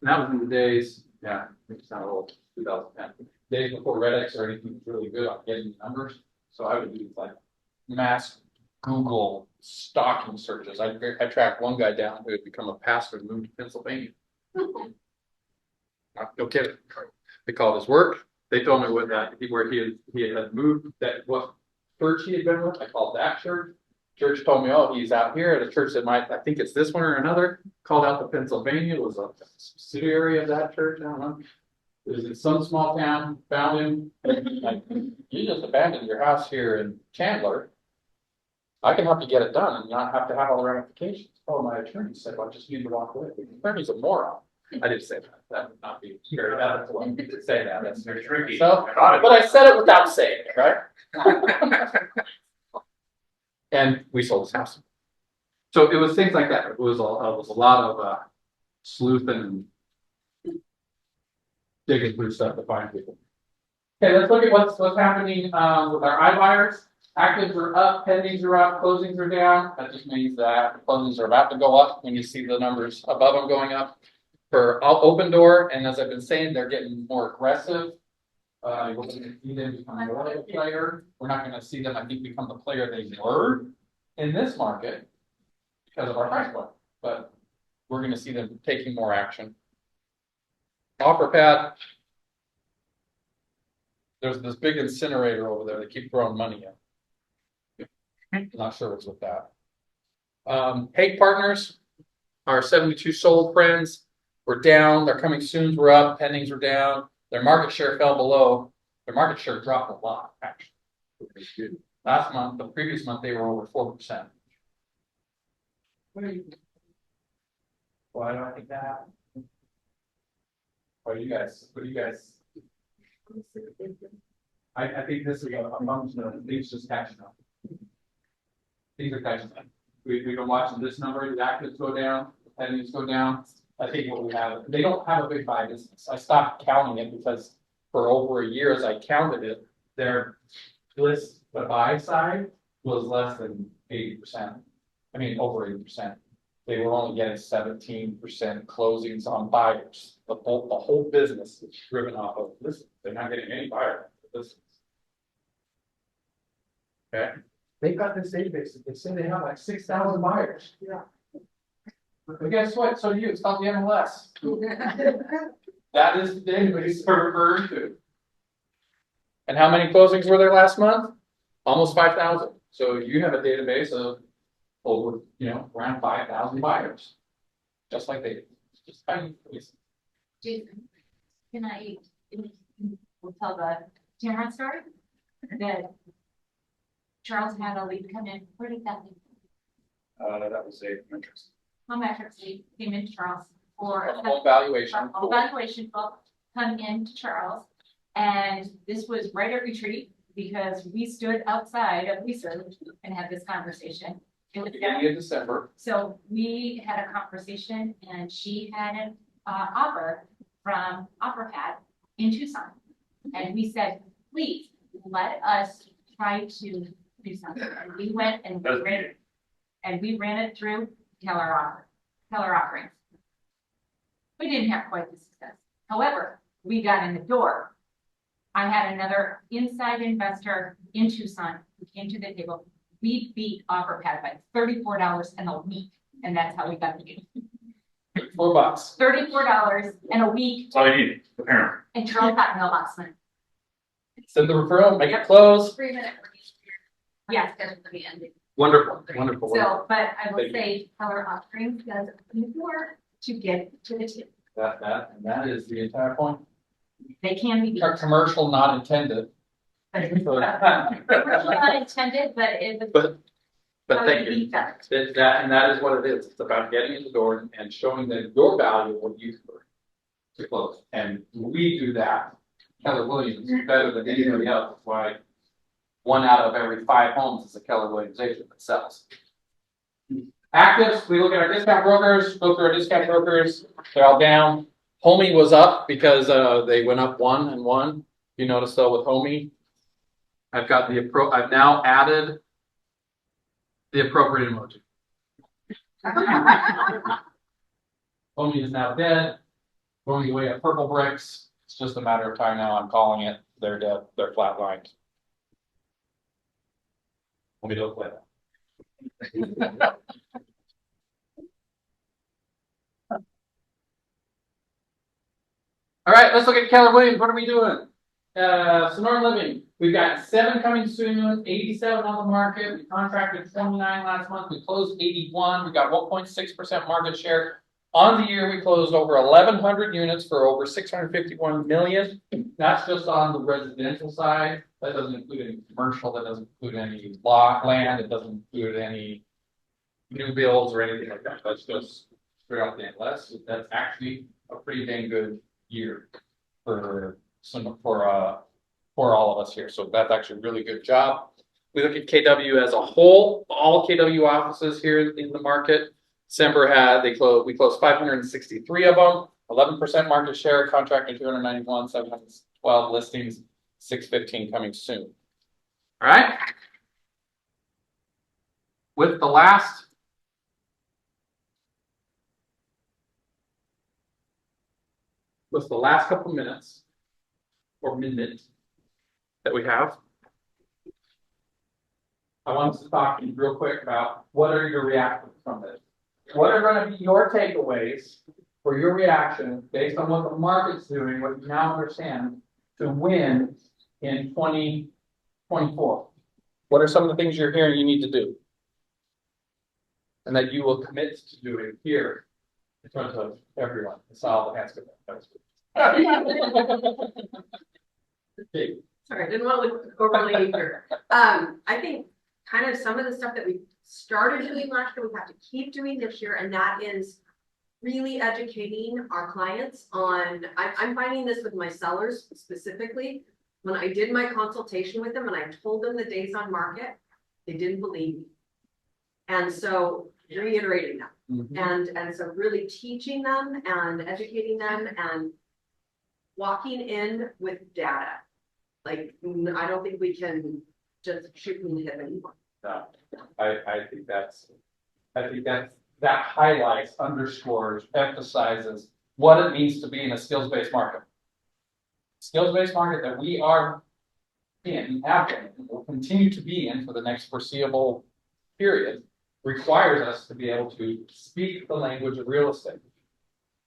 And that was in the days, yeah, it's not old, 2010. Days before Reddit or anything was really good on getting numbers. So I would do like mass Google stalking searches. I tracked one guy down who had become a pastor and moved to Pennsylvania. No kidding. They called his work. They told me where he had moved, that what church he had been with. I called that church. Church told me, oh, he's out here at a church that I think it's this one or another. Called out to Pennsylvania. It was a subsidiary of that church. I don't know. It was in some small town. Found him. Like, you just abandoned your house here in Chandler. I can help you get it done and not have to have all the ramifications. Oh, my attorney said, well, I just need to walk away. The attorney's a moron. I didn't say that. That would not be very ethical to say that. That's Very tricky. so, but I said it without saying it, right? And we sold his house. So it was things like that. It was a lot of sleuthing and digging through stuff to find people. Okay, let's look at what's happening with our iBuyers. Actives are up, pendings are up, closings are down. That just means that closings are about to go up when you see the numbers above them going up. For open door, and as I've been saying, they're getting more aggressive. We're going to see them become more of a player. We're not going to see them, I think, become the player they were in this market because of our price point. But we're going to see them taking more action. Offer pad. There's this big incinerator over there. They keep throwing money in. Not sure what's with that. Hake partners, our 72 sold friends. We're down, they're coming soon, we're up, pendings are down, their market share fell below, their market share dropped a lot, actually. Last month, the previous month, they were over 4%. Why do I think that happened? What do you guys? I think this is a function of things just catching up. Things are catching up. We've been watching this number, the actives go down, the pendings go down. I think what we have, they don't have a big buy business. I stopped counting it because for over a year, as I counted it, their list, the buy side was less than 80%. I mean, over 80%. They were only getting 17% closings on buyers. The whole business is driven off of this. They're not getting any buyers for this. Okay. They've got this database. They say they have like 6,000 buyers. Yeah. But guess what? So do you. It's called the MLS. That is the database we're referring to. And how many closings were there last month? Almost 5,000. So you have a database of over, around 5,000 buyers. Just like they did. Just tiny. Jason, we'll tell the Tamron story that Charles had a lead come in. Where did that lead? That was a interest. Home metrics lead came into Charles for Home valuation. Home valuation book come into Charles, and this was right at retreat because we stood outside of Lisa and had this conversation. It was Beginning of December. So we had a conversation, and she had an offer from OfferPad in Tucson, and we said, please let us try to do something. And we went and we ran it through Keller offerings. We didn't have quite the success. However, we got in the door I had another inside investor in Tucson who came to the table. We beat offer pad by $34 in a week, and that's how we got the deal. $4. $34 in a week, That's all you need, apparently. and Charles got mailbox money. Send the referral, make it close. 3 minute review. Yes. Scheduled to be ending. Wonderful, wonderful. So, but I will Thank you. say, Keller Offerings does more to get to the tip. That is the entire point. They can be beat. A commercial not intended. Commercial not intended, but it was. But how thank you you. beat that. That is what it is. It's about getting in the door and showing that your value, what you bring to close. And we do that. Keller Williams is better than anybody else. That's why 1 out of every 5 homes is a Keller Williams agent that sells. Actives, we look at our discount brokers, go through our discount brokers, they're all down. Homey was up because they went up 1 and 1. You notice though with Homey, I've now added the appropriate emoji. Homey is now dead, going away at purple bricks. It's just a matter of time now. I'm calling it. They're dead. They're flatlined. Let me do it later. All right, let's look at Keller Williams. What are we doing? Sonora Living. We've got 7 coming soon, 87 on the market. We contracted 29 last month. We closed 81. We got 1.6% market share. On the year, we closed over 1,100 units for over 651 million. That's just on the residential side. That doesn't include any commercial. That doesn't include any land. It doesn't include any new builds or anything like that. That's just straight off the MLS. That's actually a pretty dang good year for all of us here. So that's actually a really good job. We look at KW as a whole. All KW offices here in the market. December we closed 563 of them, 11% market share, contracting 291, 712 listings, 615 coming soon. All right. With the last couple minutes or minute that we have, I want us to talk to you real quick about what are your reactions from this. What are going to be your takeaways for your reaction based on what the market's doing, what you now understand, to win in 2024? What are some of the things you're hearing you need to do? And that you will commit to doing here in front of everyone. I saw all the hands go up. Okay. Sorry, I didn't want to look overly eager. I think kind of some of the stuff that we started doing last year, we have to keep doing this year, and that is really educating our clients on, I'm finding this with my sellers specifically. When I did my consultation with them and I told them the days on market, they didn't believe me. And so reiterating that. Mm-hmm. And so really teaching them and educating them and walking in with data. Like, I don't think we can just shoot from the hip anymore. No, I think that highlights, underscores, emphasizes what it means to be in a skills-based market. Skills-based market that we are in, have been, and will continue to be in for the next foreseeable period, requires us to be able to speak the language of real estate.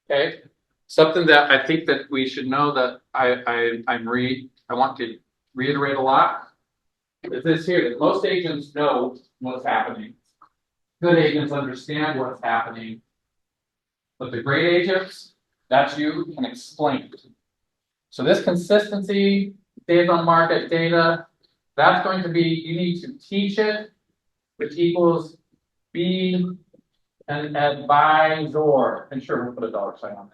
Okay, something that I think that we should know that I want to reiterate a lot is this here, that most agents know what's happening. Good agents understand what's happening. But the great agents, that's you, can explain it. So this consistency, days on market data, that's going to be, you need to teach it, which equals be an advisor. And sure, we'll put a $sign on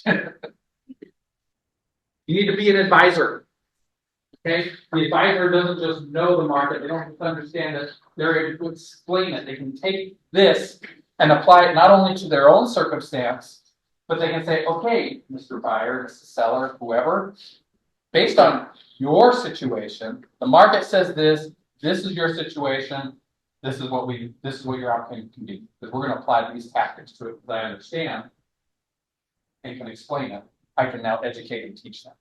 that. You need to be an advisor. Okay, the advisor doesn't just know the market, they don't just understand it, they're able to explain it. They can take this and apply it not only to their own circumstance, but they can say, okay, Mr. Buyer, Mr. Seller, whoever, based on your situation, the market says this is your situation, this is what your outcome can be. Because we're going to apply these tactics to it because I understand and can explain it. I can now educate and teach them.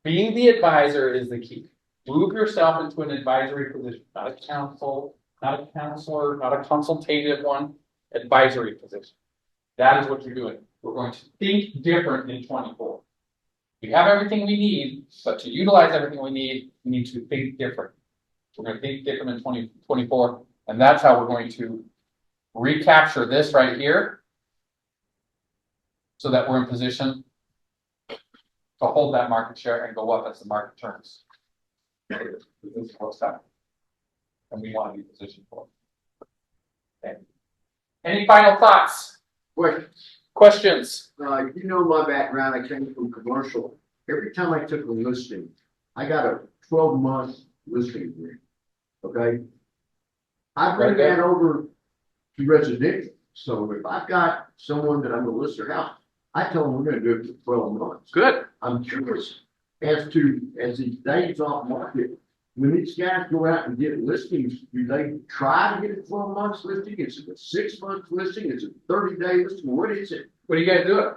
Being the advisor is the key. Move yourself into an advisory position, not a counsel, not a counselor, not a consultative one, advisory position. That is what you're doing. We're going to think different in 24. We have everything we need, but to utilize everything we need to think different. We're going to think different in 2024, and that's how we're going to recapture this right here so that we're in position to hold that market share and go up as the market turns. This is what's happening, and we want to be positioned for it. Okay. Any final thoughts? Questions? You know my background, I came from commercial. Every time I took a listing, I got a 12-month listing agreement. Okay? I bring Okay. that over to residential. So if I've got someone that I'm gonna list their house, I tell them we're gonna do it for 12 months. Good. I'm curious as these days off market, when these guys go out and get listings, do they try to get a 12 months listing? Is it a 6 month listing? Is it a 30-day listing? What is it? What are you guys doing?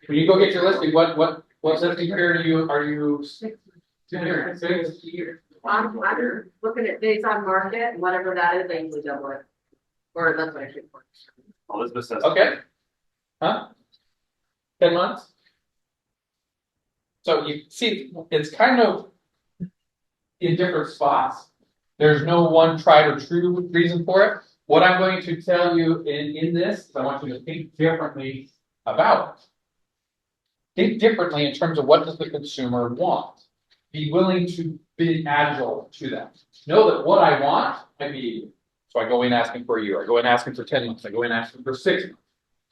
When you go get your listing, what listing period are you? Six. I'm looking at days on market, whatever that is, they usually double it. Or that's what I shoot for. Elizabeth says. Okay. Huh? 10 months? So you see, it's kind of in different spots. There's no one tried or true reason for it. What I'm going to tell you in this, is I want you to think differently about it. Think differently in terms of what does the consumer want. Be willing to be agile to that. Know that what I want, I need. So I go in asking for a year. I go in asking for 10 months. I go in asking for 6 months.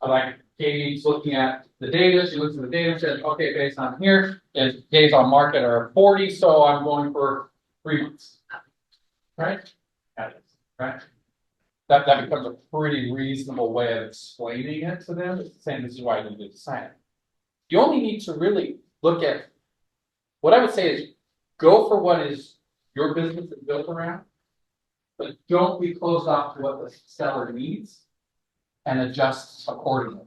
I like Katie's looking at the data. She looks at the data and says, okay, based on here, is days on market are 40, so I'm going for 3 months. Right? Right? That becomes a pretty reasonable way of explaining it to them. It's saying this is why you need to sign it. You only need to really look at what I would say is go for what is your business is built around, but don't be closed off to what the seller needs and adjust accordingly.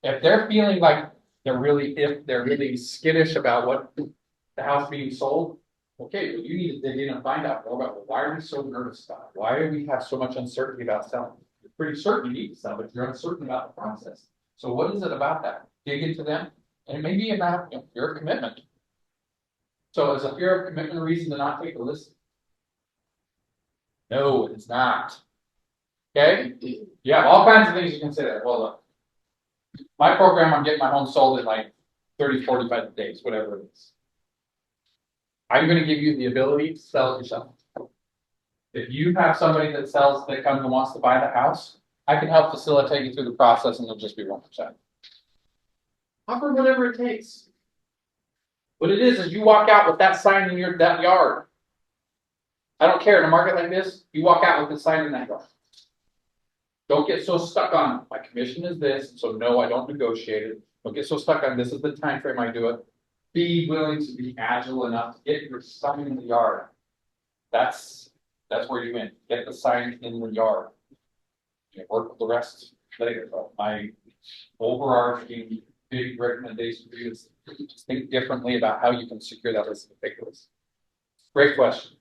If they're feeling like they're really skittish about what the house being sold, okay, well, you need to dig in and find out more about why are we so nervous about it? Why do we have so much uncertainty about selling? You're pretty certain you need to sell, but you're uncertain about the process. So what is it about that? Dig into them, and it may be about your commitment. So is a fear of commitment a reason to not take a listing? No, it's not. Okay? You have all kinds of things you can say there. Well, look, my program, I'm getting my home sold in like 30, 45 days, whatever it is. I'm going to give you the ability to sell it yourself. If you have somebody that comes and wants to buy the house, I can help facilitate you through the process and it'll just be 1%. Offer whatever it takes. What it is you walk out with that sign in that yard. I don't care in a market like this, you walk out with the sign in that yard. Don't get so stuck on my commission is this, so no, I don't negotiate it. Don't get so stuck on this is the time frame I do it. Be willing to be agile enough to get your sign in the yard. That's where you win. Get the sign in the yard. You work with the rest later. But my overarching big recommendation for you is just think differently about how you can secure that list of particulars. Great question.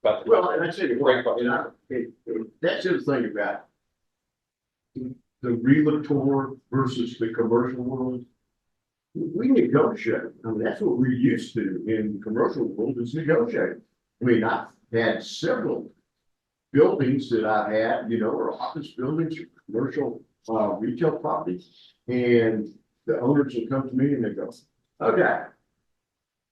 Well, and I tell you Great what, question. that's the thing about the realtor versus the commercial world. We negotiate. I mean, that's what we're used to in the commercial world is negotiate. I mean, I've had several buildings that I've had, or office buildings or commercial retail properties, and the owners will come to me and they go, okay,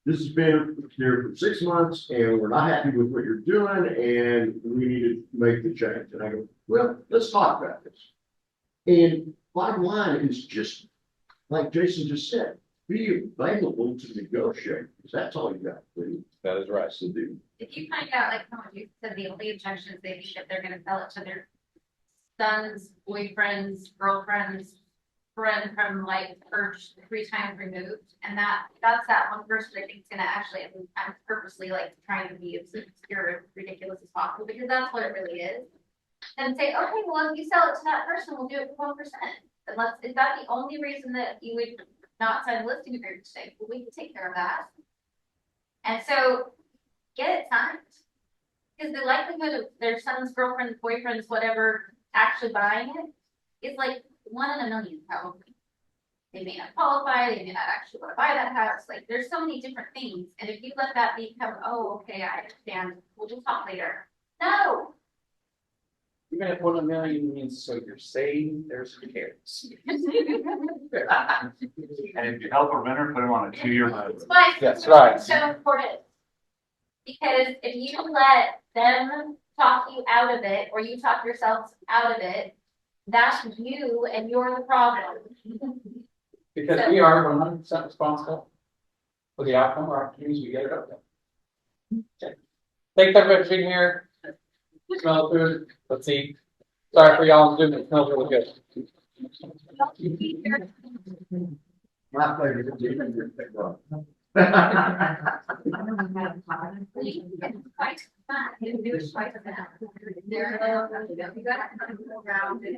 this has been here for 6 months and we're not happy with what you're doing and we need to make the change. And I go, well, let's talk about this. And bottom line is just like Jason just said, be available to negotiate, because that's all you got to do. That is right. To do. If you find out, like how you said, the only objection is they think that they're gonna sell it to their sons, boyfriends, girlfriends, friend from like purge 3 times removed, and that's that one person I think is gonna actually, I'm purposely like trying to be as obscure and ridiculous as possible, because that's what it really is. And say, okay, well, if you sell it to that person, we'll do it for 1%. Is that the only reason that you would not sign a listing agreement? Say, well, we can take care of that. And so, get it signed. Because the likelihood of their son's girlfriend, boyfriend's, whatever, actually buying it is like 1 in a million, probably. They may not qualify, they may not actually want to buy that house, like, there's so many different things, and if you let that become, oh, okay, I understand, we'll just talk later. No, Even if 1 in a million means so you're saying there's who cares. And if you help a renter, put them on a 2-year. it's why That's right. it's so important. Because if you let them talk you out of it, or you talk yourselves out of it, that's you and you're the problem. Because we are 100% responsible for the outcome or opportunities we get it up there. Okay. Thanks everybody for being here. Smell the food. Let's eat. Sorry for y'all doing it. It smells really good. My pleasure. Quite fun. You do it twice an hour. They're, you gotta come around and